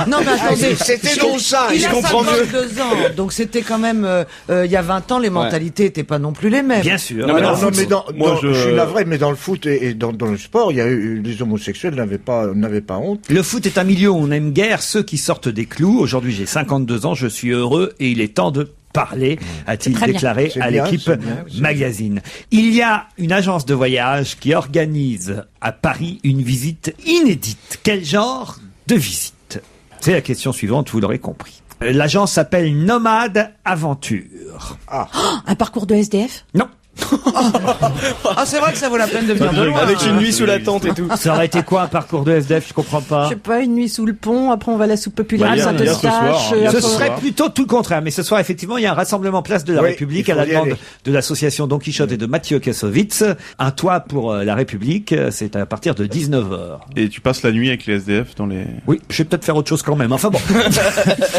Non, mais attendez. C'était donc ça. Il je a comprends mieux. 52 ans, donc c'était quand même, il y a 20 ans, les mentalités étaient pas non plus les mêmes. Bien sûr. Non, mais Alors, dans le Non, foot, mais moi, je suis navré, mais dans le foot et dans le sport, il y a eu les homosexuels n'avaient pas honte. le foot est un milieu où on aime guère ceux qui sortent des clous. Aujourd'hui, j'ai 52 ans, je suis heureux et il est temps de parler, a-t-il très bien. déclaré C'est à bien, l'équipe c'est bien, c'est magazine. Il y a une agence de voyage qui organise à Paris une visite inédite. Quel genre de visite? C'est la question suivante, vous l'aurez compris. L'agence s'appelle Nomade Aventure. Un parcours de SDF? Non. Ah, c'est vrai que ça vaut la peine de venir de loin. Avec une nuit sous la tente et tout. Ça aurait été quoi un parcours de SDF? Je comprends pas. Je sais pas, une nuit sous le pont, après on va à la soupe populaire, Bah, il y a ce Saint-Eustache. soir, il y a Ce ce serait soir. plutôt tout le contraire, mais ce soir, effectivement, il y a un rassemblement place de la Oui, République il à faut la y demande aller. de l'association Don Quichotte et de Mathieu Kassovitz. Un toit pour la République, c'est à partir de 19h. Et tu passes la nuit avec les SDF dans les... Oui, je vais peut-être faire autre chose quand même. Enfin bon,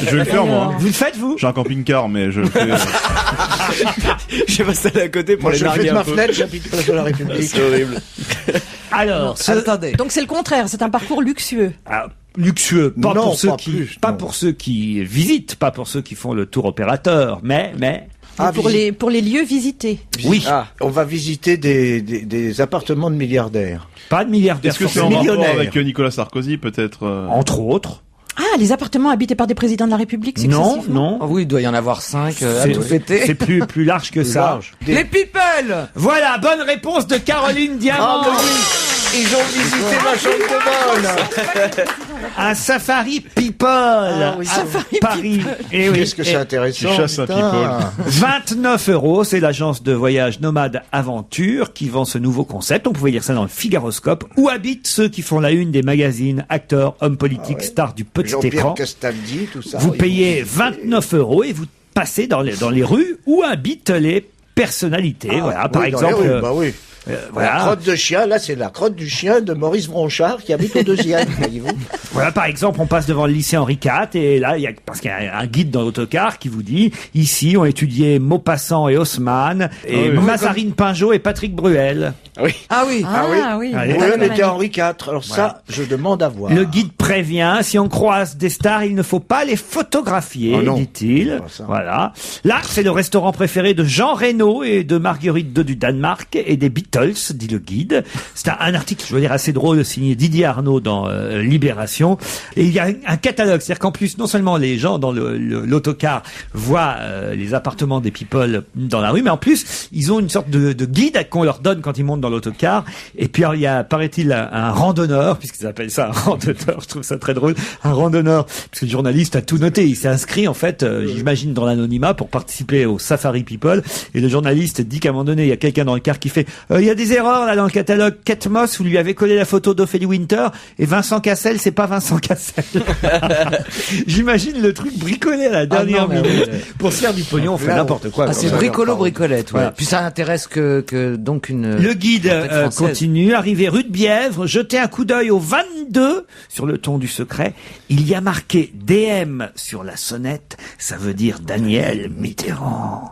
Je vais le faire, moi. vous le faites, vous? J'ai un camping-car, mais je le fais... J'ai passé à côté pour Moi, les je fais narguer de un ma peu. fenêtre, j'habite place de la République. C'est horrible. Alors, Attendez. Donc c'est le contraire, c'est un parcours luxueux. luxueux, pas Non, pour ceux pas qui, plus, pas non. pour ceux qui visitent, pas pour ceux qui font le tour opérateur, mais, Ah, pour les lieux visités. oui, Ah. On va visiter des appartements de milliardaires. pas de milliardaires. Est-ce que c'est en forcément. rapport millionnaire. avec Nicolas Sarkozy, peut-être Entre autres. Ah, les appartements habités par des présidents de la République, Non, successivement. non. Ah oui, il doit y en avoir 5 à C'est- tout fêter. C'est plus large que ça. Large. Les people! Voilà, bonne réponse de Caroline Diamant. Ah, mais oui, ils ont visité ma chambre de bonne. Un safari people à Paris. Et oui. Qu'est-ce que c'est intéressant. Tu chasses un putain. 29 €, c'est l'agence de voyage Nomade Aventure qui vend ce nouveau concept. On pouvait lire ça dans le Figaroscope. Où habitent ceux qui font la une des magazines, acteurs, hommes politiques, stars du petit Jean-Pierre écran. Castaldi, tout ça. Vous ils payez vont visiter. 29 € et vous passez dans les rues où habitent les personnalités. Voilà, par Oui, dans les exemple. rues, bah oui. voilà. La crotte de chien, là, c'est la crotte du chien de Maurice Bronchard qui habite au 2e, voyez-vous. Voilà, par exemple, on passe devant le lycée Henri IV et là, parce qu'il y a un guide dans l'autocar qui vous dit, ici, ont étudié Maupassant et Haussmann, et oui. Mazarine Pinjot et Patrick Bruel. Ah oui. Ah oui. Ah oui. Allez. Oui, on était Henri IV. Alors ça, je demande à voir. Le guide prévient, si on croise des stars, il ne faut pas les photographier, Oh non. dit-il. Ah, ça. Voilà. Là, c'est le restaurant préféré de Jean Reno et de Marguerite II du Danemark et des Beatles, dit le guide. C'est un article, je veux dire, assez drôle, signé Didier Arnaud dans Libération. Et il y a un catalogue, c'est-à-dire qu'en plus, non seulement les gens dans l'autocar voient les appartements des people dans la rue, mais en plus, ils ont une sorte de guide qu'on leur donne quand ils montent dans l'autocar. Et puis, alors, il y a, paraît-il, un randonneur, puisqu'ils appellent ça un randonneur, je trouve ça très drôle, un randonneur, puisque le journaliste a tout noté, il s'est inscrit, en fait, j'imagine, dans l'anonymat pour participer au Safari People. Et le journaliste dit qu'à un moment donné, il y a quelqu'un dans le car qui fait, il y a des erreurs, là, dans le catalogue. Kate Moss, vous lui avez collé la photo d'Ophélie Winter, et Vincent Cassel, c'est pas Vincent Cassel. J'imagine le truc bricolé à la dernière non, mais minute. oui. Pour se faire du pognon, on fait Là, n'importe quoi. Ah, quoi. c'est ça, bricolo-bricolette, ouais. Voilà. Puis ça intéresse que donc une... Le guide Peut-être française. continue, arrivé rue de Bièvre, jetez un coup d'œil au 22 sur le ton du secret. Il y a marqué DM sur la sonnette, ça veut dire Daniel Mitterrand.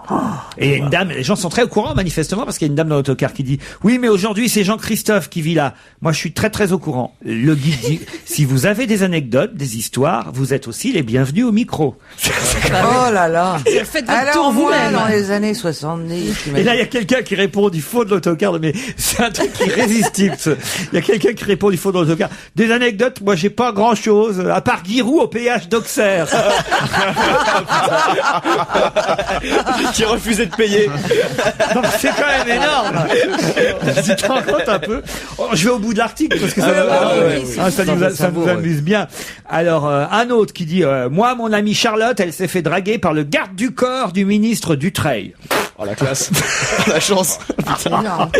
Et il y a une dame, les gens sont très au courant manifestement parce qu'il y a une dame dans l'autocar qui dit dit « Oui, mais aujourd'hui, c'est Jean-Christophe qui vit là. Moi, je suis très, très au courant. » Le guide dit « Si vous avez des anecdotes, des histoires, vous êtes aussi les bienvenus au micro. » Oh là là. Faites votre Alors tour moi, vous-même. dans les années 70, Et là, il y a quelqu'un qui répond du fond de l'autocar. Mais c'est un truc irrésistible. Il y a quelqu'un qui répond du fond de l'autocar. Des anecdotes, moi, j'ai pas grand-chose, à part Giroud au péage d'Auxerre. Qui refusait de payer. Donc, c'est quand même énorme. Tu te rends compte un peu. Oh, je vais au bout de l'article parce que ça, ça nous amuse bien. Alors, un autre qui dit moi, mon amie Charlotte, elle s'est fait draguer par le garde du corps du ministre Dutreil. Oh la classe. La chance. énorme.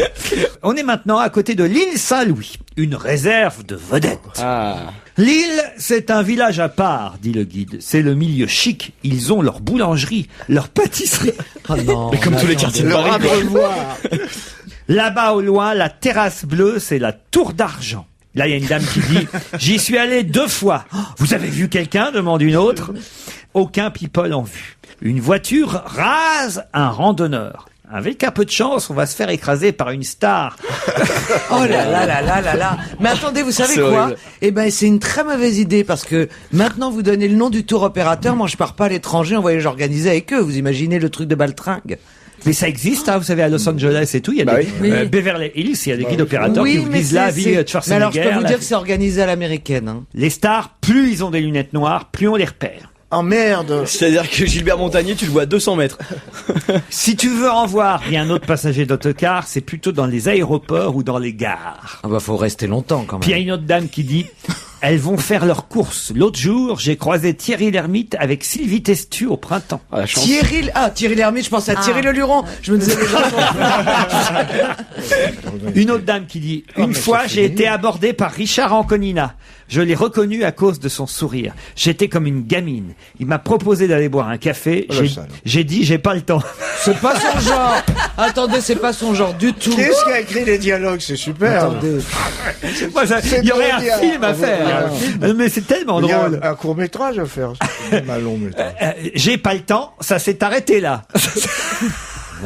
On est maintenant à côté de l'île Saint-Louis, une réserve de vedettes. Ah. L'île, c'est un village à part, dit le guide. C'est le milieu chic. Ils ont leur boulangerie, leur pâtisserie. Oh non. Mais comme tous les quartiers de Paris. Là-bas au loin, la terrasse bleue, c'est la tour d'argent. Là, il y a une dame qui dit « J'y suis allé 2 fois. Oh, vous avez vu quelqu'un ?» demande une autre. Aucun people en vue. Une voiture rase un randonneur. Avec un peu de chance, on va se faire écraser par une star. Oh là là là là là là. Mais attendez, vous savez C'est quoi? horrible. Eh ben, c'est une très mauvaise idée parce que maintenant vous donnez le nom du tour opérateur. Moi, je pars pas à l'étranger en voyage organisé avec eux. Vous imaginez le truc de baltringue? Mais ça existe, hein, vous savez, à Los Angeles et tout. Il y a Bah des, oui. Beverly Hills, il y a des guides opérateurs qui vous disent la ville de Mais alors, je peux Schwarzenegger. vous dire que c'est organisé à l'américaine. Hein. Les stars, plus ils ont des lunettes noires, plus on les repère. Oh merde. C'est-à-dire que Gilbert Montagnier, tu le vois à 200 mètres. Si tu veux en voir bien un autre passager d'autocar, c'est plutôt dans les aéroports ou dans les gares. Ah bah, faut rester longtemps quand Puis il y a même. une autre dame qui dit elles vont faire leurs courses. L'autre jour, j'ai croisé Thierry Lhermitte avec Sylvie Testu au printemps. Ah, la chance. Thierry Lhermitte, je pensais à Thierry Le Luron. Je me disais déjà. Une autre dame qui dit une fois, j'ai été abordée par Richard Anconina. Je l'ai reconnu à cause de son sourire. J'étais comme une gamine. Il m'a proposé d'aller boire un café. Oh, le salaud. J'ai dit j'ai pas le temps. C'est pas son genre. Attendez, c'est pas son genre du tout. Qu'est-ce qui a écrit les dialogues? C'est super. Attendez. Moi, il y aurait un bien. film à faire. Mais c'est tellement Il y a drôle. un court-métrage à faire. C'est un long métrage. J'ai pas le temps. Ça s'est arrêté là.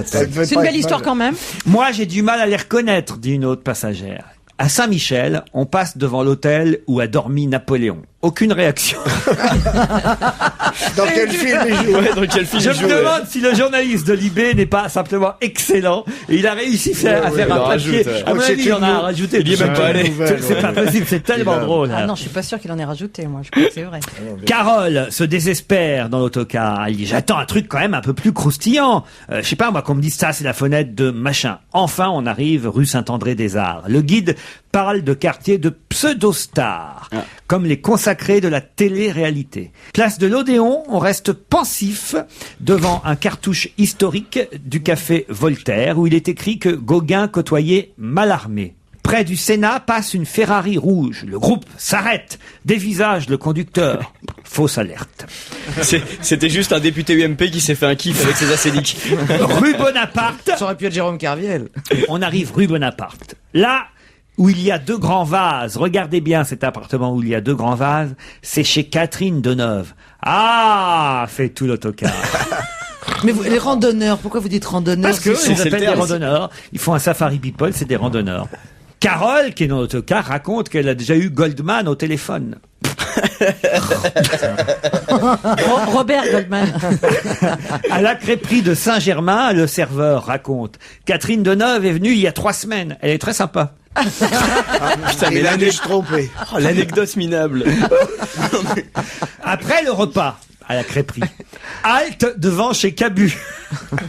Ça devait C'est pas une belle être histoire mal. quand même. Moi, j'ai du mal à les reconnaître, dit une autre passagère. À Saint-Michel, on passe devant l'hôtel où a dormi Napoléon. Aucune réaction. Dans quel film il joue? Ouais, dans quel film Je il joue, me ouais. demande si le journaliste de Libé n'est pas simplement excellent et il a réussi à faire il un en papier. rajoute, ouais. À mon C'est avis, il en une a nou- rajouté. Il y est même pas allé. C'est pas possible, c'est tellement drôle. Ah hein. non, je suis pas sûr qu'il en ait rajouté, moi. Je crois que c'est vrai. Carole se désespère dans l'autocar. Elle dit j'attends un truc quand même un peu plus croustillant. Je sais pas moi qu'on me dise ça c'est la fenêtre de machin. Enfin on arrive rue Saint-André-des-Arts. Le guide parle de quartier de pseudo-stars, comme les consacrés de la télé-réalité. Place de l'Odéon, on reste pensif devant un cartouche historique du café Voltaire où il est écrit que Gauguin côtoyait Mallarmé. Près du Sénat passe une Ferrari rouge. Le groupe s'arrête, dévisage le conducteur. Fausse alerte. C'était juste un député UMP qui s'est fait un kiff avec ses acédiques. Rue Bonaparte, Ça aurait pu être Jérôme Carviel. on arrive rue Bonaparte. Là où il y a 2 grands vases, regardez bien cet appartement où il y a 2 grands vases, c'est chez Catherine Deneuve. Ah, fait tout l'autocar. Mais vous, les randonneurs, pourquoi vous dites randonneurs? Parce que c'est ils le appellent des terme. randonneurs. Ils font un safari people, c'est des randonneurs. Carole, qui est dans l'autocar, raconte qu'elle a déjà eu Goldman au téléphone. Robert Goldman. À la crêperie de Saint-Germain, le serveur raconte. Catherine Deneuve est venue il y a 3 semaines. Elle est très sympa. Putain, mais Il a dû se tromper. l'anecdote minable. Après le repas, à la crêperie, halte devant chez Cabu.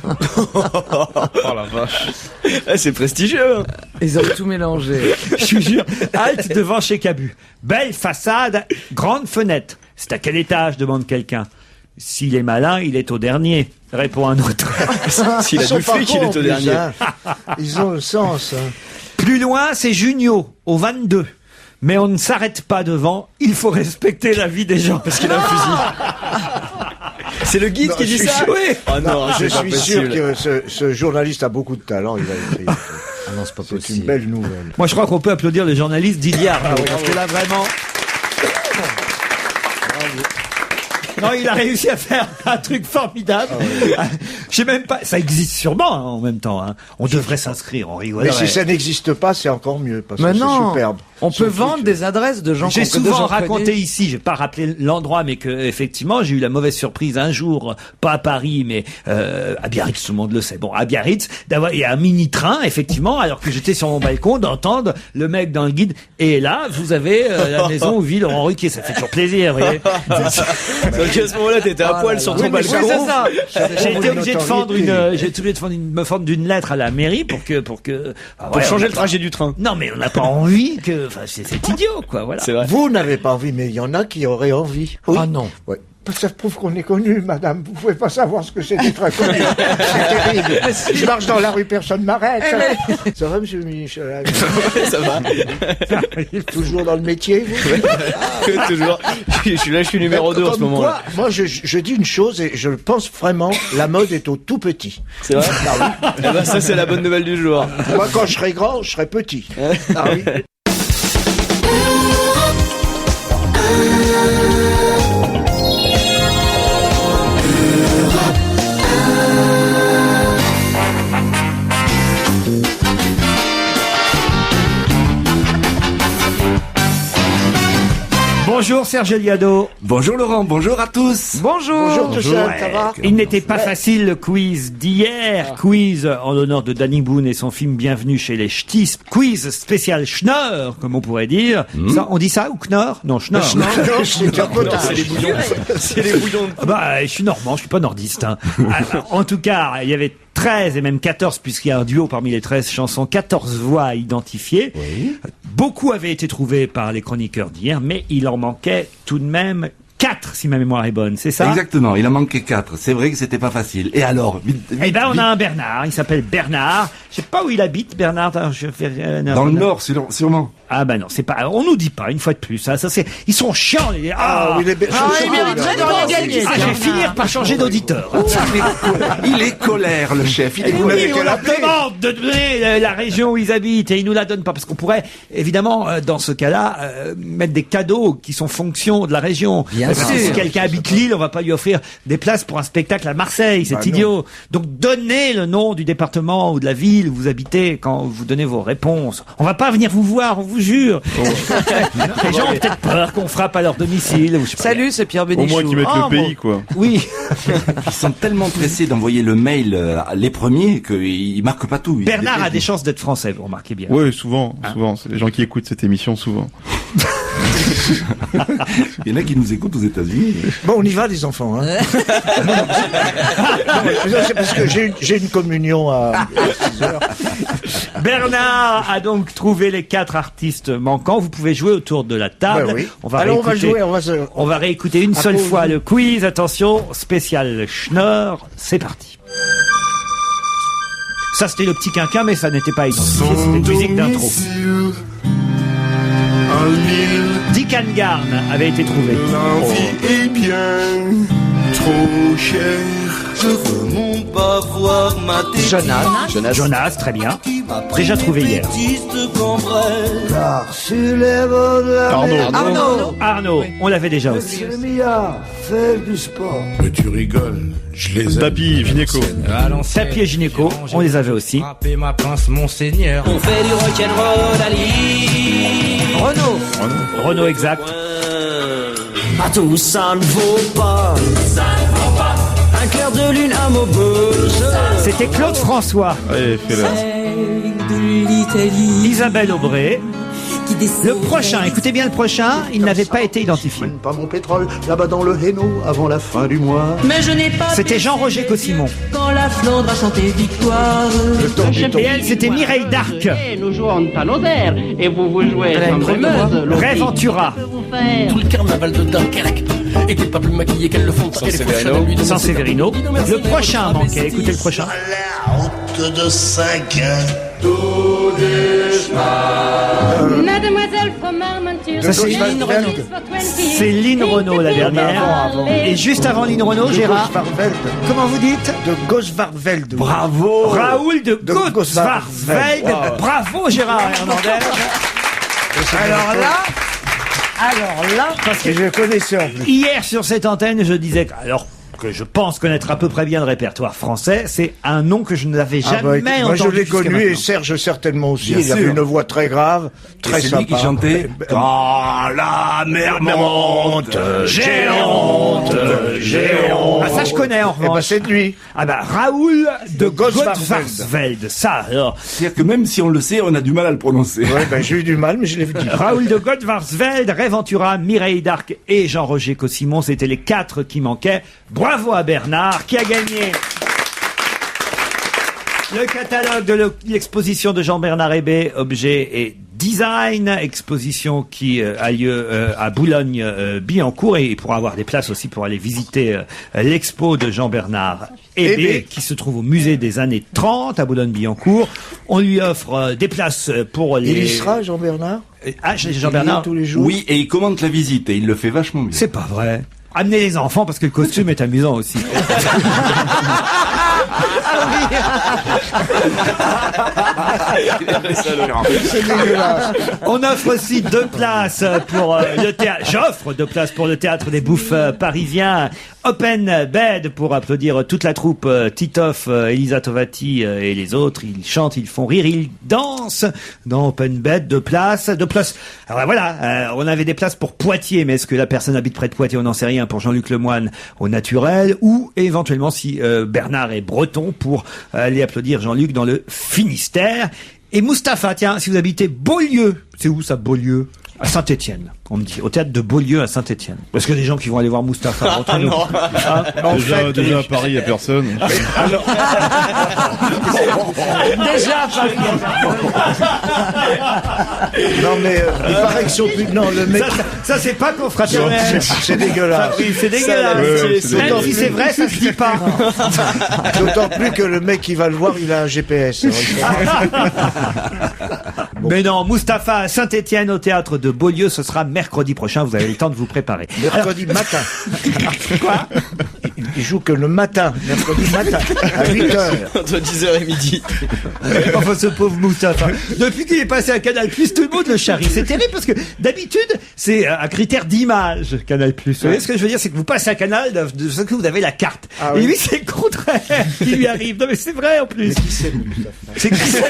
Oh la vache. Ah, c'est prestigieux. Hein. Ils ont tout mélangé. Je vous jure, halte devant chez Cabu. Belle façade, grande fenêtre. C'est à quel étage, demande quelqu'un. S'il est malin, il est au dernier, répond un autre. S'il a Ils sont du pas fric, il cons, est en au plus, dernier. hein. Ils ont le sens. Hein. Plus loin, c'est Junio, au 22. Mais on ne s'arrête pas devant, il faut respecter la vie des gens. Parce qu'il a un fusil. C'est le guide Non, qui dit je suis ça. sûr- Oui. Oh non, Je c'est pas suis sûr possible. que ce journaliste a beaucoup de talent. Il a écrit. Ah non, c'est pas C'est une possible. belle nouvelle. Moi, je crois qu'on peut applaudir le journaliste Didier Arnaud, parce que là, vraiment... Non, il a réussi à faire un truc formidable. Je sais même pas, ça existe sûrement hein, en même temps. Hein. On devrait s'inscrire, on rigole. Mais si ça n'existe pas, c'est encore mieux, parce que Mais c'est non, superbe. on peut vendre des adresses de gens J'ai que de souvent gens raconté connus. ici, je vais pas rappeler l'endroit, mais que effectivement j'ai eu la mauvaise surprise un jour, pas à Paris, mais à Biarritz, tout le monde le sait. Bon, à Biarritz, il y a un mini train, effectivement, alors que j'étais sur mon balcon, d'entendre le mec dans le guide. Et là, vous avez la maison où vit Laurent Ruquier. Ça fait toujours plaisir, vous voyez. Donc à ce moment-là, t'étais à poil sur ton balcon. Oui, c'est ça. J'ai été obligé de me fendre d'une lettre à la mairie pour Changer le trajet du train. Non, mais on n'a pas envie que, c'est idiot, quoi, voilà. C'est vrai. Vous n'avez pas envie, mais il y en a qui auraient envie. Oui. Ah non. Ouais. Ça prouve qu'on est connu, madame. Vous pouvez pas savoir ce que c'est d'être connu. C'est terrible. Je marche dans la rue, personne m'arrête. Ça va, monsieur Michel? Ça va. Toujours dans le métier, vous? Toujours. Je suis numéro 2 en ce Comme moment. Moi, je dis une chose et je pense vraiment, la mode est au tout petit. C'est vrai. Eh ben, ça, c'est la bonne nouvelle du jour. Moi, quand je serai grand, je serai petit. Ah oui. Bonjour Serge Liado. Bonjour Laurent, bonjour à tous. Bonjour tout seul, ça va? Il n'était pas facile le quiz d'hier. Quiz en l'honneur de Danny Boone et son film Bienvenue chez les Ch'tis. Quiz spécial Schnorr, comme on pourrait dire. Ça, on dit ça ou Knorr? Non, Schnorr. C'est un potage. C'est les bouillons. C'est les bouillons. Ah bah, je suis normand, je suis pas nordiste. Hein. En tout cas, il y avait 13 et même 14, puisqu'il y a un duo parmi les 13 chansons, 14 voix identifiées. Oui. Beaucoup avaient été trouvées par les chroniqueurs d'hier, mais il en manquait tout de même 4, si ma mémoire est bonne, c'est ça? Exactement, il en manquait 4. C'est vrai que c'était pas facile. Et alors Eh ben, on a un Bernard, il s'appelle Bernard. Je sais pas où il habite, Bernard. Dans le Nord, sûrement. Ah ben non, c'est pas. On nous dit pas une fois de plus. Ça c'est. Ils sont chiants les. Oui, il mériterait de gagner. Je vais finir par changer d'auditeur. Il est colère, le chef. Il est Oui, colère. on leur demande de donner la région où ils habitent et ils nous la donnent pas parce qu'on pourrait évidemment dans ce cas-là mettre des cadeaux qui sont fonction de la région. Bien Parce que sûr. si quelqu'un habite Lille, on va pas lui offrir des places pour un spectacle à Marseille, c'est idiot. Donc donnez le nom du département ou de la ville où vous habitez quand vous donnez vos réponses. On va pas venir vous voir, on vous jure. Les gens ont peut-être peur qu'on frappe à leur domicile. Ou je sais pas. Salut, c'est Pierre Au Bénichou. moins qu'ils mettent le pays, quoi. Oui. Ils sont tellement pressés d'envoyer le mail les premiers qu'ils marquent pas tout. Ils Bernard a dépêchent. des chances d'être français, vous remarquez bien. Ouais, souvent. C'est les gens qui écoutent cette émission souvent. Il y en a qui nous écoutent aux États-Unis. Bon, on y va, les enfants. Hein. Non, c'est parce que j'ai une communion à 6 heures. Bernard a donc trouvé les 4 artistes manquants. Vous pouvez jouer autour de la table. Ouais, oui. On va Alors, réécouter, on va réécouter une seule pause. fois le quiz. Attention, spécial Schnorr. C'est parti. Ça, c'était le petit quinquin, mais ça n'était pas identifié. C'était une musique d'intro. Dick Angarn avait été trouvé. Est bien trop cher. Je veux mon bavoir maté. Jonas, très bien. Déjà trouvé hier. Car sur les bords de la mer, Arnaud, on l'avait déjà aussi. le milliard, faire du sport. Mais tu rigoles, je les aime. Tapi, gynéco. Tapi et gynéco, on les avait aussi. Ma pince, monseigneur. On fait du rock'n'roll à Lille. Renaud, exact. Partout ça ne vaut pas. Un clair de lune à Maubeuge. C'était Claude François. Allez, fais-le. De l'Italie. Isabelle Aubray. Le prochain, écoutez bien le prochain, il n'avait pas été identifié. Pas mon pétrole, là-bas dans le Hainaut, avant la fin du mois. Mais je n'ai pas. C'était Jean-Roger Cossimon. Quand la Flandre a chanté victoire. Et elle, c'était Mireille d'Arc. Nous jouons pas nos airs et vous jouez Elle a sans une bremeuse. Ray Ventura. Tout le carnaval de Dunkerque. Écoute pas plus maquillé qu'elle le font. Sans Severino. Le prochain manquait, écoutez le prochain. La route de 5 Mademoiselle from Armenture. Ça, c'est Lynn Renaud. C'est Lynn Renaud, la dernière. Avant. Et juste avant Lynn Renaud, Gérard. Gosvarveld. Comment vous dites? De Gosvarveld. Bravo. Raoul de De Gosvarveld. Gosvarveld. Bravo, Gérard Hernandez. Alors là, parce que Et je le connaissais en plus. hier sur cette antenne, je disais que, alors, que je pense connaître à peu près bien le répertoire français, c'est un nom que je n'avais jamais entendu. Moi, je l'ai jusqu'à connu et maintenant. Serge certainement aussi. Bien Il avait sûr. une voix très grave, très c'est sympa. lui qui chantait Quand la mer monte, j'ai honte, j'ai honte. Ah, ça je connais en Eh ben, revanche. c'est de lui. Ah bah Raoul de Gosvarsveld. Gosvarsveld. Ça alors. C'est-à-dire que même si on le sait, on a du mal à le prononcer. Ouais, ben, j'ai eu du mal, mais je l'ai dit. Raoul de Gosvarsveld, Ray Ventura, Mireille d'Arc et Jean-Roger Cossimon, c'était les 4 qui manquaient. Bravo à Bernard qui a gagné le catalogue de l'exposition de Jean-Bernard Hébé, Objet et Design, exposition qui a lieu à Boulogne-Billancourt et pour avoir des places aussi pour aller visiter l'expo de Jean-Bernard Hébé qui se trouve au musée des années 30 à Boulogne-Billancourt. On lui offre des places pour les... Il y sera, Jean-Bernard? Ah, Jean-Bernard tous les jours. Oui, et il commente la visite et il le fait vachement bien. C'est pas vrai. Amenez les enfants parce que le costume est amusant aussi. C'est dégueulasse. On offre aussi 2 places pour le théâtre. J'offre 2 places pour le théâtre des Bouffes parisiens. Open Bed pour applaudir toute la troupe. Titoff, Elisa Tovati et les autres. Ils chantent, ils font rire, ils dansent dans Open Bed. 2 places. Alors voilà, on avait des places pour Poitiers, mais est-ce que la personne habite près de Poitiers? On n'en sait rien. Pour Jean-Luc Lemoyne au naturel, ou éventuellement si Bernard est breton pour aller applaudir Jean-Luc dans le Finistère. Et Mustapha, tiens, si vous habitez Beaulieu, c'est où ça, Beaulieu? À Saint-Étienne, on me dit, au théâtre de Beaulieu à Saint-Étienne. Parce qu'il y a des gens qui vont aller voir Mustapha. Ah, non. Déjà à Paris, il n'y a personne. Déjà, Paris. Non, mais il paraît que son non, le mec. Ça c'est pas confraternel. C'est dégueulasse. Oui, c'est dégueulasse. Même si c'est vrai, ça se dit pas. D'autant plus que le mec qui va le voir, il a un GPS. Mais non, Mustapha à Saint-Étienne au théâtre de Beaulieu, ce sera mercredi prochain. Vous avez le temps de vous préparer. Mercredi matin. Quoi? Il joue que le matin, mercredi matin, à 8h. Entre 10h et midi. Enfin, ce pauvre Mustapha. Depuis qu'il est passé à Canal+, tout le monde le charrie. C'est terrible parce que d'habitude, c'est un critère d'image, Canal+. Vous voyez ce que je veux dire? C'est que vous passez à Canal de ce que vous avez la carte. Ah, et oui. lui, c'est le contraire qui lui arrive. Non, mais c'est vrai en plus. Mais qui c'est, Mustapha? C'est qui c'est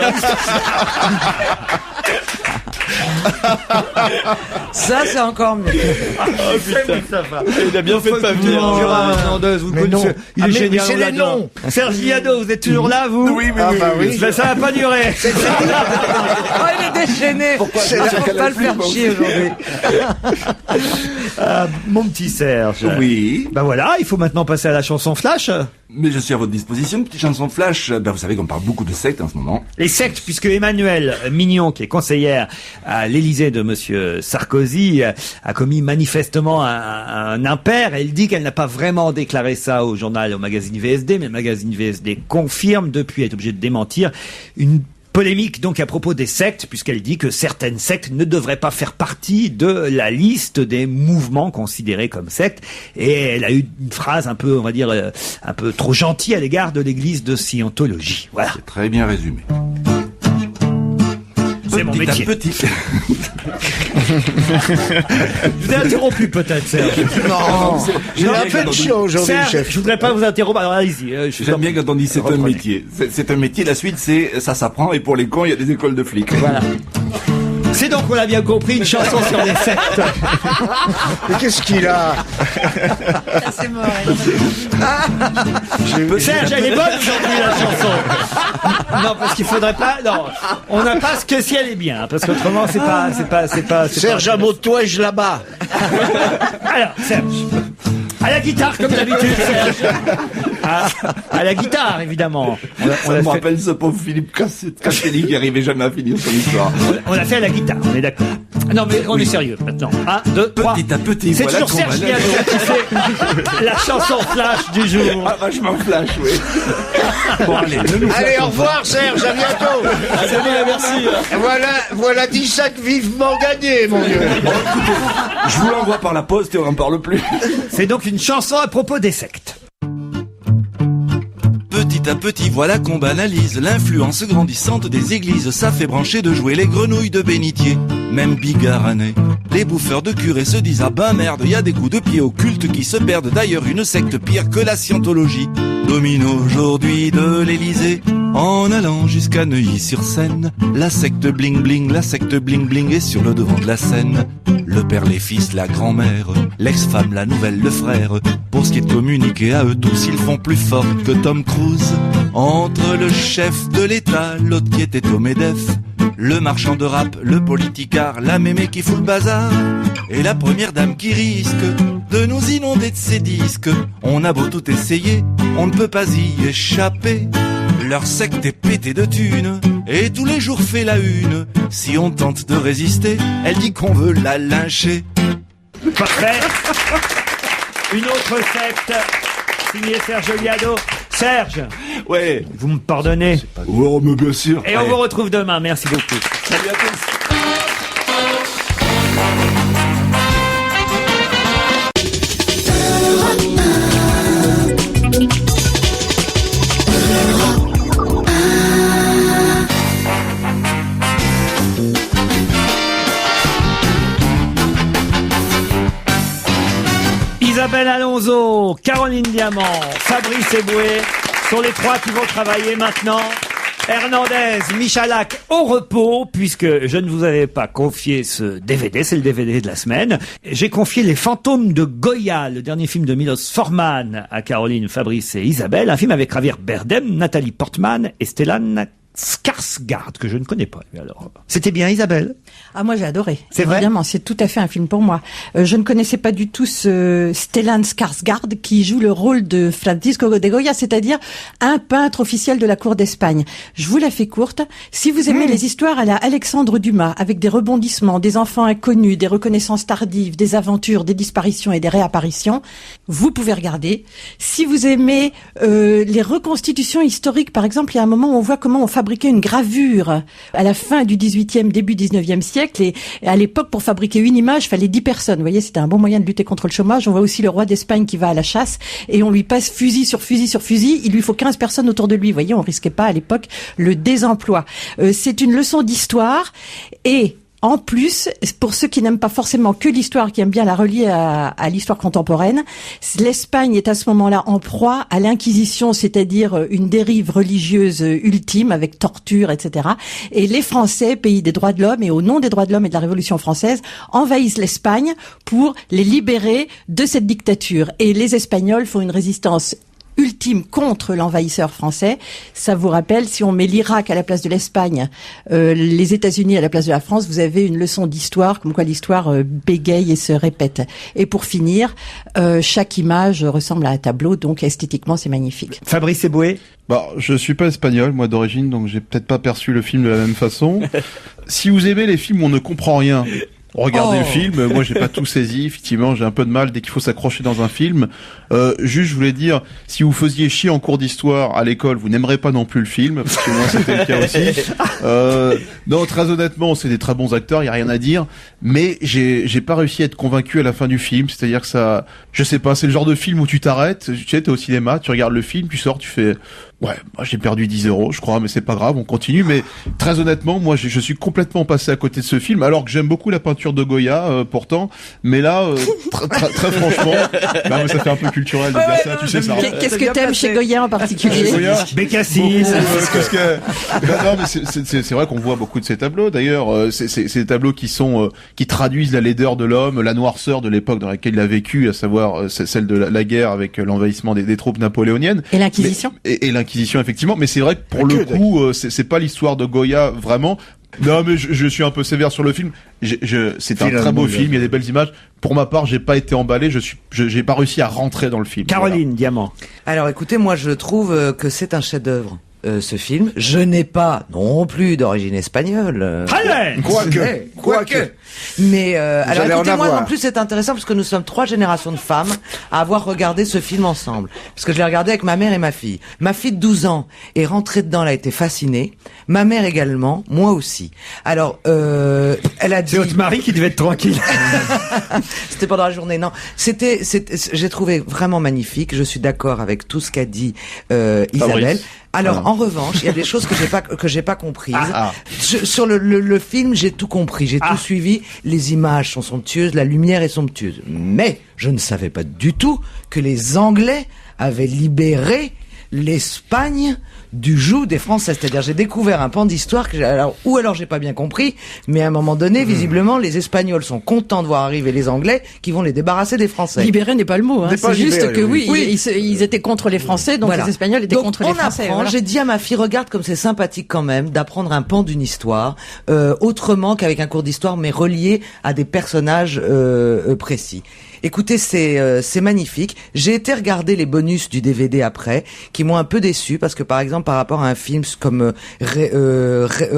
Ça, c'est encore mieux. Oh putain. Il a bien fait de pas venir. Gérard Hernandez, vous le Mais connaissez. non. Il Ah, est mais génial. c'est on les l'adore. noms. Serge Liado, vous êtes toujours là, vous? Oui, oui, Ah, oui. bah oui. Ben, ça va pas durer. Oh, il est déchaîné. Pourquoi faut pas le faire chier aujourd'hui. Mon petit Serge. Oui. Ben voilà, il faut maintenant passer à la chanson flash. Mais je suis à votre disposition. Une petite chanson flash. Ben, vous savez qu'on parle beaucoup de sectes en ce moment. Les sectes, puisque Emmanuelle Mignon, qui est conseillère à l'Élysée de Monsieur Sarkozy, a commis manifestement un impair. Elle dit qu'elle n'a pas vraiment déclaré ça au magazine VSD, mais le magazine VSD confirme depuis, elle est obligée de démentir, une polémique donc à propos des sectes, puisqu'elle dit que certaines sectes ne devraient pas faire partie de la liste des mouvements considérés comme sectes. Et elle a eu une phrase un peu, on va dire, un peu trop gentille à l'égard de l'église de Scientologie. Voilà. C'est très bien résumé. C'est mon métier. Petit. Je vous ai interrompu peut-être, Serge. Non, j'ai un peu de chiant aujourd'hui, Serge, chef. je voudrais pas vous interrompre. Alors allez-y. J'aime bien quand on dit c'est un Reprenez. métier. C'est un métier, la suite c'est ça s'apprend et pour les cons il y a des écoles de flics. Voilà. C'est donc, on l'a bien compris, une chanson sur les sectes. Mais qu'est-ce qu'il a? C'est mort. Serge, elle est bonne aujourd'hui, la chanson. Non, parce qu'il faudrait pas, non. On n'a pas ce que si elle est bien, parce qu'autrement, c'est pas. Serge, un mot de toi et je la bats. Alors, Serge. À la guitare, comme d'habitude, Serge. À la guitare, évidemment. Ça me rappelle ce pauvre Philippe Casselli qui arrivait jamais à finir son histoire. On l'a fait à la guitare, on est d'accord. Non, mais on est sérieux maintenant. 1, 2, 3. Petit à petit, C'est voilà toujours qu'on va Serge là. Liado qui fait la chanson flash du jour. Ah, vachement flash, oui. Bon, allez, Allez, au revoir, Serge, à bientôt. C'est bien, merci. Voilà 10 sacs vivement gagnés, mon Dieu. je vous l'envoie par la poste et on n'en parle plus. C'est donc une chanson à propos des sectes. petit à petit, voilà qu'on banalise l'influence grandissante des églises. Ça fait brancher de jouer les grenouilles de bénitier. Même bigarrés, les bouffeurs de curés se disent ah ben merde, y a des coups de pied occultes qui se perdent. D'ailleurs une secte pire que la scientologie domine aujourd'hui de l'Élysée, en allant jusqu'à Neuilly-sur-Seine. La secte bling bling, la secte bling bling est sur le devant de la scène. Le père, les fils, la grand-mère, l'ex-femme, la nouvelle, le frère. Pour ce qui est de communiquer à eux tous, ils font plus fort que Tom Cruise. Entre le chef de l'État, l'autre qui était au MEDEF, le marchand de rap, le politicard, la mémé qui fout le bazar, et la première dame qui risque de nous inonder de ses disques. On a beau tout essayer, on ne peut pas y échapper. Leur secte est pétée de thunes, et tous les jours fait la une. Si on tente de résister, elle dit qu'on veut la lyncher. Parfait. Une autre secte, signée Serge Liado. Serge. Ouais. Vous me pardonnez? Oh, mais bien sûr. Et on vous retrouve demain. Merci beaucoup. Salut à tous. Isabelle Alonso, Caroline Diamant, Fabrice Eboué sont les trois qui vont travailler maintenant. Hernandez, Michalak au repos, puisque je ne vous avais pas confié ce DVD, c'est le DVD de la semaine. J'ai confié Les Fantômes de Goya, le dernier film de Milos Forman, à Caroline, Fabrice et Isabelle, un film avec Javier Bardem, Nathalie Portman et Stellan Skarsgård, que je ne connais pas. Alors, c'était bien, Isabelle? Ah, moi j'ai adoré. C'est vrai? Évidemment, c'est tout à fait un film pour moi. Je ne connaissais pas du tout ce Stellan Skarsgård qui joue le rôle de Francisco de Goya, c'est-à-dire un peintre officiel de la cour d'Espagne. Je vous la fais courte. Si vous aimez les histoires à la Alexandre Dumas, avec des rebondissements, des enfants inconnus, des reconnaissances tardives, des aventures, des disparitions et des réapparitions, vous pouvez regarder. Si vous aimez les reconstitutions historiques, par exemple, il y a un moment où on voit comment on fabriquait une gravure à la fin du 18e, début 19e siècle, et à l'époque, pour fabriquer une image, fallait 10 personnes. Vous voyez, c'était un bon moyen de lutter contre le chômage. On voit aussi le roi d'Espagne qui va à la chasse, et on lui passe fusil sur fusil sur fusil. Il lui faut 15 personnes autour de lui. Vous voyez, on risquait pas à l'époque le désemploi. C'est une leçon d'histoire, et en plus, pour ceux qui n'aiment pas forcément que l'histoire, qui aiment bien la relier à l'histoire contemporaine, l'Espagne est à ce moment-là en proie à l'Inquisition, c'est-à-dire une dérive religieuse ultime avec torture, etc. Et les Français, pays des droits de l'homme, et au nom des droits de l'homme et de la Révolution française, envahissent l'Espagne pour les libérer de cette dictature. Et les Espagnols font une résistance ultime contre l'envahisseur français. Ça vous rappelle, si on met l'Irak à la place de l'Espagne, les États-Unis à la place de la France, vous avez une leçon d'histoire, comme quoi l'histoire bégaye et se répète. Et pour finir, chaque image ressemble à un tableau, donc esthétiquement c'est magnifique. Fabrice Eboué? Bah, je suis pas espagnol, moi, d'origine, donc j'ai peut-être pas perçu le film de la même façon. Si vous aimez les films où on ne comprend rien, regardez le film. Moi, j'ai pas tout saisi. Effectivement, j'ai un peu de mal dès qu'il faut s'accrocher dans un film. Juste, je voulais dire, si vous faisiez chier en cours d'histoire à l'école, vous n'aimerez pas non plus le film, parce que moi, c'était le cas aussi. Non, très honnêtement, c'est des très bons acteurs, y a rien à dire. Mais j'ai pas réussi à être convaincu à la fin du film. C'est-à-dire que ça, je sais pas, c'est le genre de film où tu t'arrêtes, tu sais, t'es au cinéma, tu regardes le film, tu sors, tu fais, ouais, moi j'ai perdu 10 €, je crois, mais c'est pas grave, on continue. Mais très honnêtement, moi je suis complètement passé à côté de ce film, alors que j'aime beaucoup la peinture de Goya, pourtant. Mais là, très franchement, bah, mais ça fait un peu culturel de dire ça, tu sais ça. Qu'est-ce que t'aimes chez Goya en particulier? Bécassine. Non, mais c'est vrai qu'on voit beaucoup de ces tableaux. D'ailleurs, c'est des tableaux qui traduisent la laideur de l'homme, la noirceur de l'époque dans laquelle il a vécu, à savoir celle de la guerre avec l'envahissement des troupes napoléoniennes. Et l'Inquisition. Et l'Inquisition, effectivement. Mais c'est vrai que pour le coup, c'est pas l'histoire de Goya vraiment. Non, mais je suis un peu sévère sur le film. C'est un très beau film, il y a des belles images. Pour ma part, j'ai pas été emballé, j'ai pas réussi à rentrer dans le film. Caroline, voilà. Diamant. Alors écoutez, moi je trouve que c'est un chef-d'œuvre. Ce film, je n'ai pas non plus d'origine espagnole. Quoique. Mais alors écoutez-moi, non plus c'est intéressant parce que nous sommes 3 générations de femmes à avoir regardé ce film ensemble. Parce que je l'ai regardé avec ma mère et ma fille. Ma fille de 12 ans est rentrée dedans, elle a été fascinée. Ma mère également, moi aussi. Alors, elle a dit... C'est votre mari qui devait être tranquille. C'était pendant la journée, non. J'ai trouvé vraiment magnifique. Je suis d'accord avec tout ce qu'a dit Isabelle. Alors, en revanche, il y a des choses que j'ai pas comprises. Sur le film, j'ai tout compris, j'ai tout suivi. Les images sont somptueuses, la lumière est somptueuse. Mais je ne savais pas du tout que les Anglais avaient libéré l'Espagne du joug des Français. C'est-à-dire, j'ai découvert un pan d'histoire que alors j'ai pas bien compris, mais à un moment donné, visiblement, les Espagnols sont contents de voir arriver les Anglais qui vont les débarrasser des Français. Libérer n'est pas le mot, hein. C'est juste que ils étaient contre les Français, donc les Espagnols étaient contre les Français. Voilà. J'ai dit à ma fille, regarde comme c'est sympathique quand même d'apprendre un pan d'une histoire, autrement qu'avec un cours d'histoire, mais relié à des personnages précis. Écoutez, c'est magnifique. J'ai été regarder les bonus du DVD après, qui m'ont un peu déçu parce que par exemple par rapport à un film comme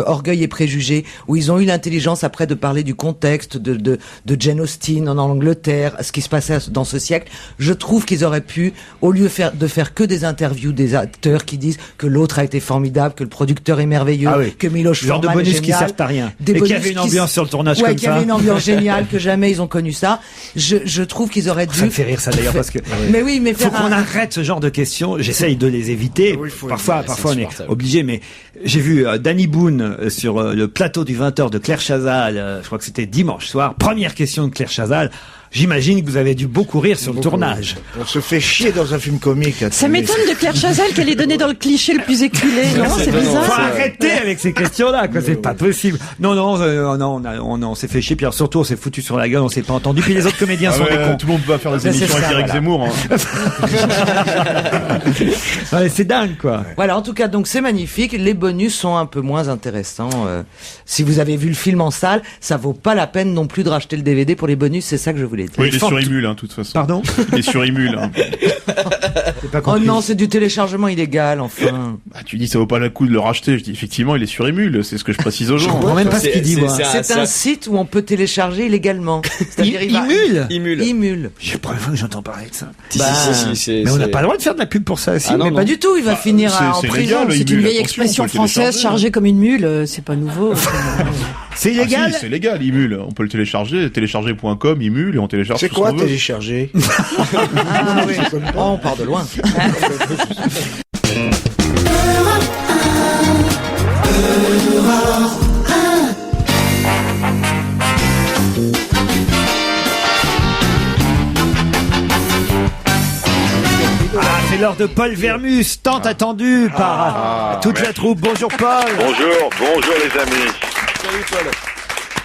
Orgueil et préjugés, où ils ont eu l'intelligence après de parler du contexte de Jane Austen en Angleterre, ce qui se passait dans ce siècle, je trouve qu'ils auraient pu, au lieu de faire que des interviews des acteurs qui disent que l'autre a été formidable, que le producteur est merveilleux, que Miloš Forman est génial, genre de bonus qui servent à rien. Et qu'il y avait une ambiance sur le tournage comme ça. Qu'il y avait une ambiance géniale, que jamais ils ont connu ça. Je trouve qu'ils auraient dû... Ça me fait rire ça d'ailleurs parce que... Mais oui, mais faut qu'on arrête ce genre de questions. J'essaye de les éviter. Oui, parfois on est obligé, mais j'ai vu Danny Boone sur le plateau du 20h de Claire Chazal, je crois que c'était dimanche soir. Première question de Claire Chazal. J'imagine que vous avez dû beaucoup rire sur le tournage. On se fait chier dans un film comique. Ça m'étonne de Claire Chazal qu'elle est donnée dans le cliché le plus éculé. Non, c'est bizarre. Faut arrêter avec ces questions-là, quoi. C'est pas possible. Non, on s'est fait chier. Puis alors, surtout, on s'est foutu sur la gueule, on s'est pas entendu. Puis les autres comédiens sont des cons. Tout le monde va faire des émissions avec Eric Zemmour. Ouais, c'est dingue, quoi. Voilà, en tout cas, donc c'est magnifique. Les bonus sont un peu moins intéressants. Si vous avez vu le film en salle, ça vaut pas la peine non plus de racheter le DVD pour les bonus. C'est ça que je voulais dire. Oui, il est sur Emule, de toute façon. Pardon? Il est sur Emule. Oh non, c'est du téléchargement illégal, enfin. Tu dis ça vaut pas le coup de le racheter. Je dis effectivement, il est sur Emule. C'est ce que je précise aux gens. Je comprends même pas ce qu'il dit, moi. C'est un site où on peut télécharger illégalement. Emule? J'ai pas vu que j'entends parler de ça. Mais on n'a pas le droit de faire de la pub pour ça. Mais pas du tout, il va finir en prison. C'est une vieille expression française, chargée comme une mule, c'est pas nouveau. C'est illégal? C'est légal, Emule. On peut le télécharger, télécharger.com, Emule, et on télécharge. C'est quoi télécharger? On part de loin. C'est l'heure de Paul Vermus, tant attendu par toute la troupe. Bonjour Paul. Bonjour les amis. Salut Paul.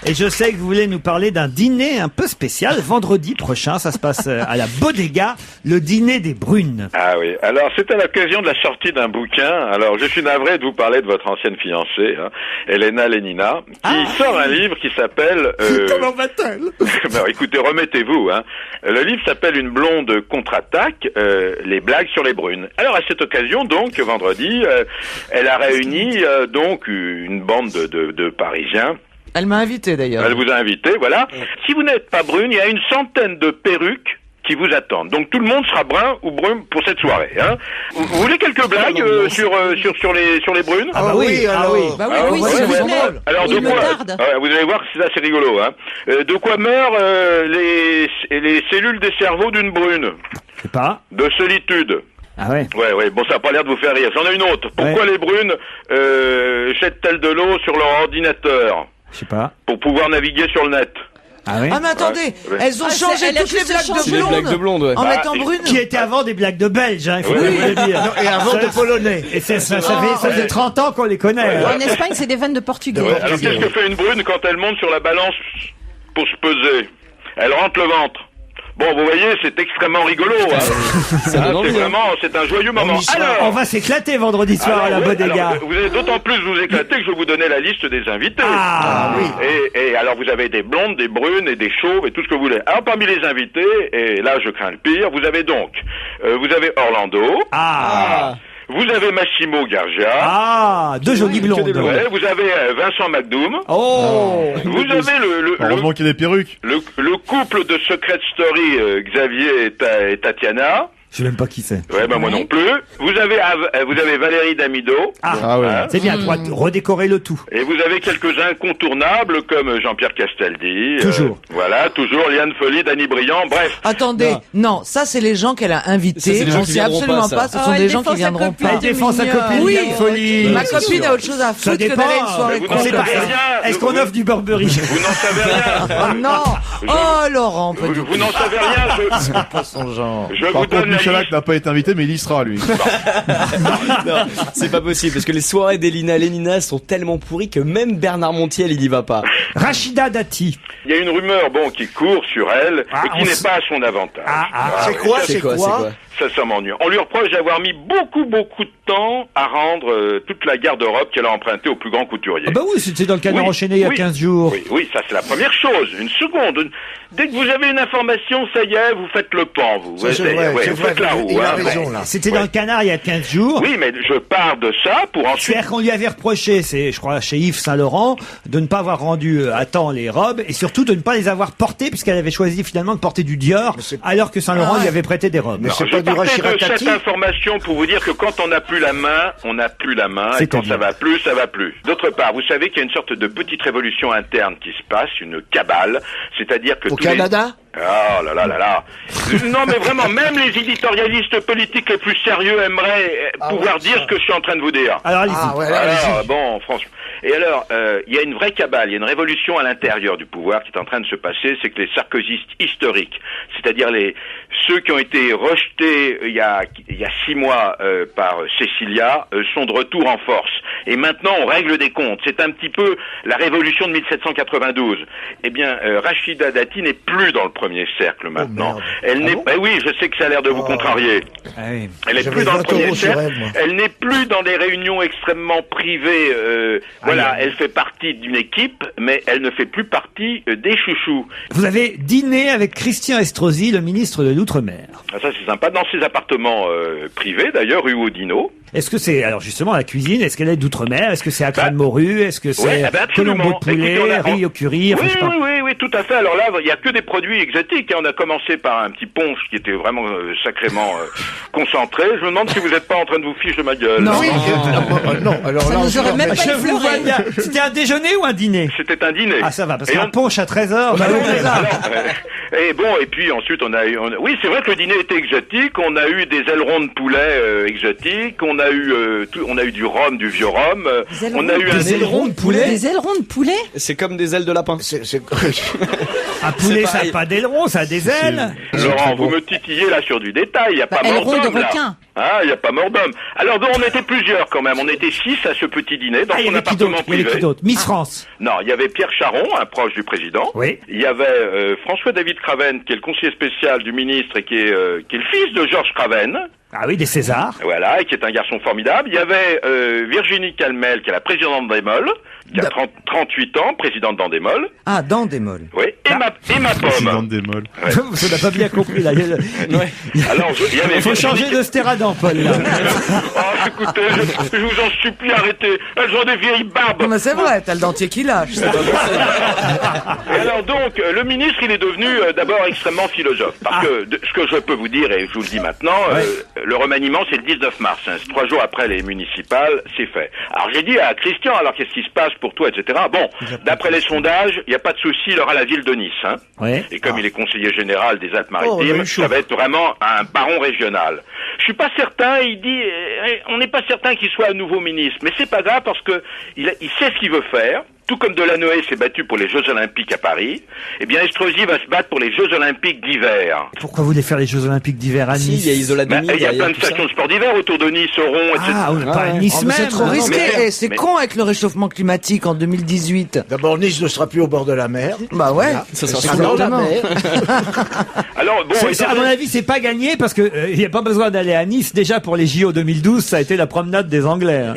Et je sais que vous voulez nous parler d'un dîner un peu spécial. Vendredi prochain, ça se passe à la Bodega, le dîner des Brunes. Ah oui, alors c'est à l'occasion de la sortie d'un bouquin. Alors je suis navré de vous parler de votre ancienne fiancée, Elena Lenina, qui sort un livre qui s'appelle... Comment va-t-elle? Ben, écoutez, remettez-vous. Le livre s'appelle Une blonde contre-attaque, les blagues sur les Brunes. Alors à cette occasion, donc, vendredi, elle a réuni donc une bande de Parisiens. Elle m'a invité d'ailleurs. Elle vous a invité, voilà. Si vous n'êtes pas brune, il y a une centaine de perruques qui vous attendent. Donc tout le monde sera brun ou brune pour cette soirée. Vous voulez quelques blagues sur les brunes? Ah bah oui, Bah oui, c'est drôle. Alors de quoi vous allez voir que c'est assez rigolo. De quoi meurent les cellules des cerveaux d'une brune? Je sais pas. De solitude. Ah ouais. Ouais. Bon, ça n'a pas l'air de vous faire rire. J'en ai une autre. Pourquoi les brunes jettent-elles de l'eau sur leur ordinateur? Je sais pas. Pour pouvoir naviguer sur le net. Ah oui? Ah mais attendez, elles ont changé toutes les blagues de blonde. En mettant brune. Qui étaient avant des blagues de belges, il faut le dire. Et avant de polonais. Et ça fait 30 ans qu'on les connaît. En Espagne, c'est des vannes de portugais. Alors qu'est-ce que fait une brune quand elle monte sur la balance pour se peser? Elle rentre le ventre. Bon, vous voyez, c'est extrêmement rigolo. C'est un joyeux moment. Alors, on va s'éclater vendredi soir à la Bodega. Vous allez d'autant plus vous éclater que je vais vous donner la liste des invités. Oui. Et alors, vous avez des blondes, des brunes et des chauves et tout ce que vous voulez. Alors, parmi les invités, et là, je crains le pire, vous avez donc, vous avez Orlando. Vous avez Massimo Gargia. Deux jolies blondes. Ouais, vous avez Vincent McDoom. Vous avez heureusement qu'il y a des perruques. Le couple de Secret Story, Xavier et Tatiana. Je sais même pas qui c'est. Ouais, moi non plus. Vous avez Valérie Damido. Ah ouais. Hein. C'est bien, pour redécorer le tout. Et vous avez quelques incontournables comme Jean-Pierre Castaldi. Toujours. Voilà, toujours Liane Folly, Dany Briand, bref. Attendez, non, ça c'est les gens qu'elle a Ça, invités. c'est les gens On qui sait viendront absolument pas, pas. ça. Ce sont des gens qui viendront pas. Elle défend sa copine, Oui, Liane Folly. ma copine a autre chose à Ça foutre que dépend. d'aller à une soirée Vous On sait n'en pas. savez rien. Est-ce qu'on offre du Burberry? Vous n'en savez rien. Oh non. Oh Laurent, pas du Vous n'en savez rien. C'est pas son genre. Je Par vous contre, donne la Michalak liste. n'a pas été invité, mais il y sera, lui. Non, c'est pas possible parce que les soirées d'Elina Lénina sont tellement pourries que même Bernard Montiel il y va pas. Rachida Dati. Il y a une rumeur, qui court sur elle Ah, et qui n'est pas à son avantage. C'est quoi, c'est quoi? Ça m'ennuie. On lui reproche d'avoir mis beaucoup de temps à rendre toute la garde-robe qu'elle a empruntée au plus grand couturier. Ah bah oui, c'était dans le Canard Oui, enchaîné il y a 15 jours. Oui, ça c'est la première chose. Une seconde. Dès que vous avez une information, ça y est, vous faites le pan, vous. Ça, c'est vrai, vous faites la roue. il a hein. raison, là. C'était dans le Canard il y a 15 jours. Oui, mais je pars de ça pour ensuite... C'est-à-dire qu'on lui avait reproché, je crois, chez Yves Saint-Laurent, de ne pas avoir rendu à temps les robes et surtout de ne pas les avoir portées puisqu'elle avait choisi finalement de porter du Dior alors que Saint-Laurent lui avait prêté des robes. Mais c'est Je pas du partais de Rachiratati. cette information pour vous dire que quand on n'a plus la main, on n'a plus la main, et quand ça va plus, ça va plus. D'autre part, vous savez qu'il y a une sorte de petite révolution interne qui se passe, une cabale, c'est-à-dire que Au Canada? Ah là là là là. Non mais vraiment, même les éditorialistes politiques les plus sérieux aimeraient pouvoir dire ce que je suis en train de vous dire. Alors allez-y. Alors, bon, franchement. Et alors, il y a une vraie cabale, il y a une révolution à l'intérieur du pouvoir qui est en train de se passer, c'est que les sarkozystes historiques, c'est-à-dire ceux qui ont été rejetés il y a 6 mois par Cécilia, sont de retour en force. Et maintenant, on règle des comptes. C'est un petit peu la révolution de 1792. Eh bien, Rachida Dati n'est plus dans le premier cercle maintenant. Elle n'est pas. Oui, je sais que ça a l'air de vous contrarier. Elle n'est plus dans le premier cercle. Elle n'est plus dans des réunions extrêmement privées. Voilà, elle fait partie d'une équipe, mais elle ne fait plus partie des chouchous. Vous avez dîné avec Christian Estrosi, le ministre de l'Outre-mer. Ah, ça c'est sympa, dans ses appartements privés d'ailleurs, rue Odino. Est-ce que c'est, alors justement, la cuisine, est-ce qu'elle est d'outre-mer? Est-ce que c'est à crâne morue? Est-ce que c'est colombo de poulet, riz au curry? Oui, tout à fait. Alors là, il n'y a que des produits exotiques. On a commencé par un petit punch qui était vraiment sacrément concentré. Je me demande si vous n'êtes pas en train de vous ficher de ma gueule. Non, non. Alors ça là, nous aurait même pas je vous vois effleuré. bien. C'était un déjeuner ou un dîner? C'était un dîner. Ah, ça va, parce Et qu'un punch à 13h, Et bon, et puis ensuite on a eu, oui, c'est vrai que le dîner était exotique. On a eu des ailerons de poulet exotiques. On a eu du rhum, du vieux rhum. On a eu des ailerons de poulet. Des ailerons de poulet? C'est comme des ailes de lapin. Un poulet, ça pareil. n'a pas d'ailerons, ça a des ailes. Laurent, vous me titillez là sur du détail. Il n'y a pas mort ailerons de d'homme là. requin. Ah, il n'y a pas mort d'homme. Alors donc, on était plusieurs quand même. On était 6 à ce petit dîner dans Il y son avait qui appartement d'autre? Il y avait privé. qui d'autre? Miss France. Non, il y avait Pierre Charon, un proche du président. Oui. Il y avait François-David Craven, qui est le conseiller spécial du ministre et qui est le fils de Georges Craven. Ah oui, des Césars. Voilà, et qui est un garçon formidable. Il y avait Virginie Calmel, qui est la présidente d'Endemol, qui a 38 ans, présidente d'Endemol. Ah, dans des molles. Oui, et ma Président pomme. des molles. Ça n'a pas bien compris, là. Alors, Il faut changer de stéradant, Paul, là. Oh, écoutez, je vous en supplie, arrêtez. Elles ont des vieilles barbes. Non, mais c'est vrai, t'as le dentier qui lâche. c'est pas possible. Et alors donc, le ministre, il est devenu d'abord extrêmement philosophe. Parce que ce que je peux vous dire, et je vous le dis maintenant, le remaniement, c'est le 19 mars. Hein, 3 jours après les municipales, c'est fait. Alors j'ai dit à Christian, alors qu'est-ce qui se passe pour toi, etc. Bon, d'après les sondages, il n'y a pas de souci, il aura la ville de Nice. Hein. Ouais. Et comme il est conseiller général des Alpes-Maritimes, ça va être vraiment un baron régional. Je suis pas certain, il dit, on n'est pas certain qu'il soit un nouveau ministre, mais c'est pas grave parce que il sait ce qu'il veut faire. Tout comme Delanoë s'est battu pour les Jeux Olympiques à Paris, eh bien Estrosi va se battre pour les Jeux Olympiques d'hiver. Pourquoi vous voulez faire les Jeux Olympiques d'hiver à Nice? Si, il y a Isola Deni Il y a derrière, plein de tout ça. stations de sport d'hiver autour de Nice, Oron, etc. Ah, oui, pas à Nice Oh, mais c'est même. trop Non, risqué. mais- Et c'est mais- con avec le réchauffement climatique en 2018. D'abord, Nice ne sera plus au bord de la mer. Bah ouais. Ça Ça sera sera dans la exactement. mer. Alors bon, À mon avis, c'est pas gagné parce que il n'y a pas besoin d'aller à Nice. Déjà pour les JO 2012, ça a été la promenade des Anglais. Hein.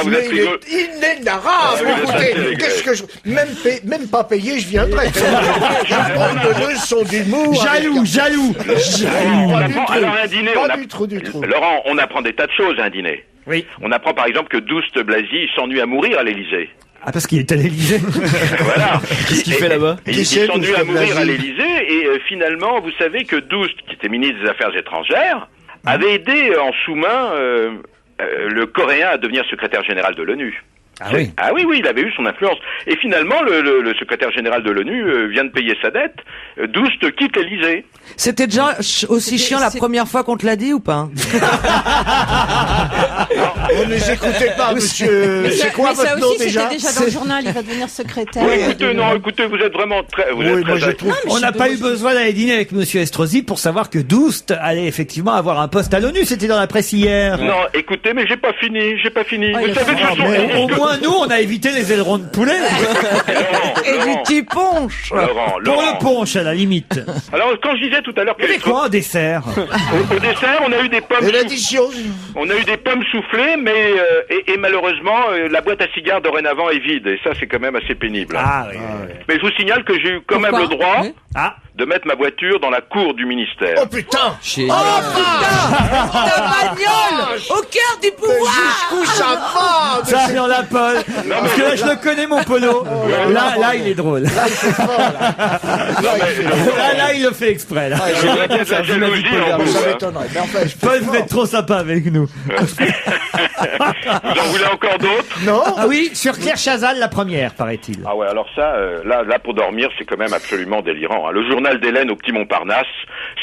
vous Mais êtes il rigolo. est inénarrable, oui, écoutez. c'est Qu'est-ce que même pas payé, je viendrai. Je prends de leçons d'humour. Jaloux. On apprend, alors un dîner, Pas du tout, du tout. Laurent, on apprend des tas de choses à un dîner. Oui. On apprend par exemple que Douste Blazy s'ennuie à mourir à l'Élysée. Ah, parce qu'il est à l'Élysée. Voilà. Qu'est-ce qu'il fait là-bas? Ils sont dus à mourir à l'Élysée et finalement, vous savez que Doust, qui était ministre des Affaires étrangères, avait aidé en sous-main le Coréen à devenir secrétaire général de l'ONU. Ah oui. Ah oui, il avait eu son influence. Et finalement, le secrétaire général de l'ONU vient de payer sa dette. Doust quitte l'Élysée. C'était déjà aussi chiant la première fois qu'on te l'a dit ou pas? On ne les écoutait pas, monsieur. Mais C'est quoi votre nom déjà? C'était déjà dans le journal, il va devenir secrétaire. Oui, écoutez, vous êtes vraiment très... On n'a pas eu besoin d'aller dîner avec monsieur Estrosi pour savoir que Doust allait effectivement avoir un poste à l'ONU. C'était dans la presse hier. Non, écoutez, mais j'ai pas fini. Vous savez au moins, nous, on a évité les ailerons de poulet. Et du petit punch. Laurent. Pour le punch, à la limite. Alors, quand je disais tout à l'heure que... Mais quoi, en dessert? Au dessert, on a eu des pommes... Et l'addition. On a eu des pommes soufflées, mais et malheureusement, la boîte à cigares dorénavant est vide. Et ça, c'est quand même assez pénible. Ah oui. Mais je vous signale que j'ai eu quand même le droit de mettre ma voiture dans la cour du ministère. Oh putain! La bagnole au cœur du pouvoir. Jusqu'où ça va? Ça, on la Paul. Parce que là, je le connais, mon Polo. Là, il est drôle. Là, il fait fort, là. Là, il le fait exprès, là. J'aimerais bien faire la jalousie en vous. Ça m'étonnerait. Mais enfin, je fais Paul, vous fort. êtes trop sympa avec nous. Vous en voulez encore d'autres? Non? Ah oui, sur Claire Chazal, la première, paraît-il. Ah ouais, alors ça, là pour dormir, c'est quand même absolument délirant. Hein. Le journal d'Hélène au Petit Montparnasse,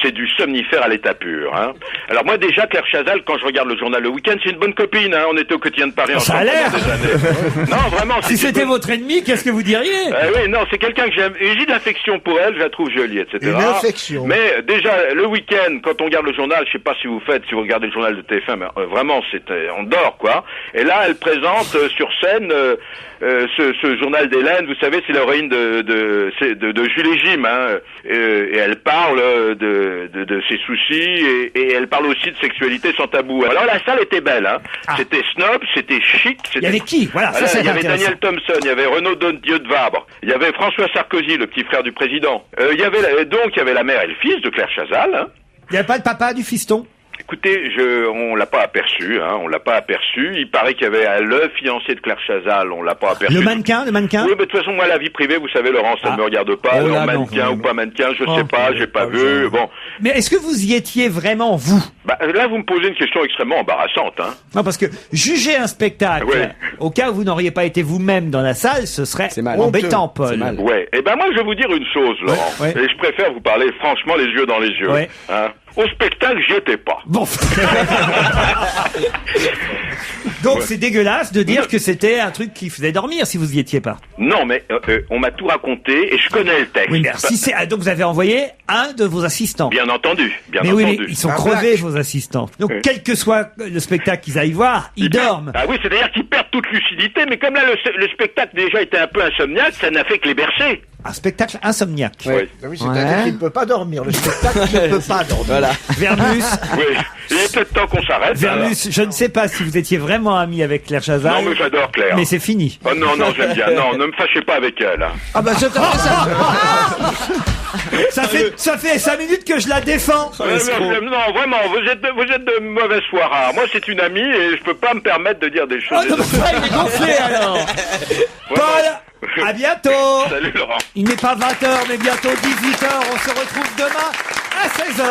c'est du somnifère à l'état pur. Hein. Alors moi déjà, Claire Chazal, quand je regarde le journal le week-end, c'est une bonne copine. Hein. On était au quotidien de Paris Ça a ensemble l'air. pendant des années. Non, vraiment. Si c'était votre ennemi, qu'est-ce que vous diriez? Oui, non, c'est quelqu'un que j'aime. Et j'ai de l'affection pour elle, je la trouve jolie, etc. Une affection. Mais déjà, le week-end, quand on regarde le journal, je sais pas si vous regardez le journal de TF1, mais vraiment, on dort, quoi. Et là, elle présente sur scène ce journal d'Hélène. Vous savez, c'est l'héroïne de Jules et Jim, hein. Et elle parle de ses soucis et elle parle aussi de sexualité sans tabou. Alors la salle était belle, hein. C'était snob, c'était chic. Il y avait qui? Voilà, ça, c'est il y avait intéressant. Daniel Thompson, il y avait Renaud Dieu de Vabre, il y avait François Sarkozy, le petit frère du président. Il y avait la mère et le fils de Claire Chazal. Hein. Il n'y avait pas le papa du fiston? Écoutez, on l'a pas aperçu, hein, on l'a pas aperçu. Il paraît qu'il y avait le fiancé de Claire Chazal, on l'a pas aperçu. Le mannequin? Oui, mais de toute façon, moi, la vie privée, vous savez, Laurent, ça ne me regarde pas. Oh là, Alors, mannequin ou pas mannequin, je sais pas, j'ai pas vu. Bon. Mais est-ce que vous y étiez vraiment, vous? Bah, là, vous me posez une question extrêmement embarrassante, hein. Non, parce que juger un spectacle, au cas où vous n'auriez pas été vous-même dans la salle, ce serait embêtant, Paul. Ouais. Eh ben, moi, je vais vous dire une chose, Laurent. Et je préfère vous parler franchement les yeux dans les yeux. Ouais. Hein. Au spectacle, j'y étais pas. Bon. Donc c'est dégueulasse de dire que c'était un truc qui faisait dormir si vous y étiez pas. Non, mais on m'a tout raconté et je connais le texte. Oui, merci. Donc vous avez envoyé un de vos assistants. Bien entendu, bien mais entendu. Oui, mais ils sont crevés, vos assistants. Donc quel que soit le spectacle qu'ils aillent voir, ils dorment. Ah oui, c'est-à-dire qu'ils perdent toute lucidité, mais comme là le spectacle déjà était un peu insomniaque, ça n'a fait que les bercer. Un spectacle insomniaque. Oui. Oui, c'est-à-dire qu'il ne peut pas dormir. Le spectacle ne peut pas dormir. Voilà. Vermus. Oui. Il est peut-être temps qu'on s'arrête. Vermus, je ne sais pas si vous étiez vraiment ami avec Claire Chazal. Non, mais j'adore Claire. Mais c'est fini. Oh non, j'aime bien. Non, ne me fâchez pas avec elle. Ah bah ça Ça fait 5 minutes que je la défends. Non, vraiment, vous êtes de mauvaise foi rare. Moi, c'est une amie et je peux pas me permettre de dire des choses. Oh non, il est gonflé alors. Paul, à bientôt. Salut Laurent. Il n'est pas 20h, mais bientôt 18h. On se retrouve demain à 16h.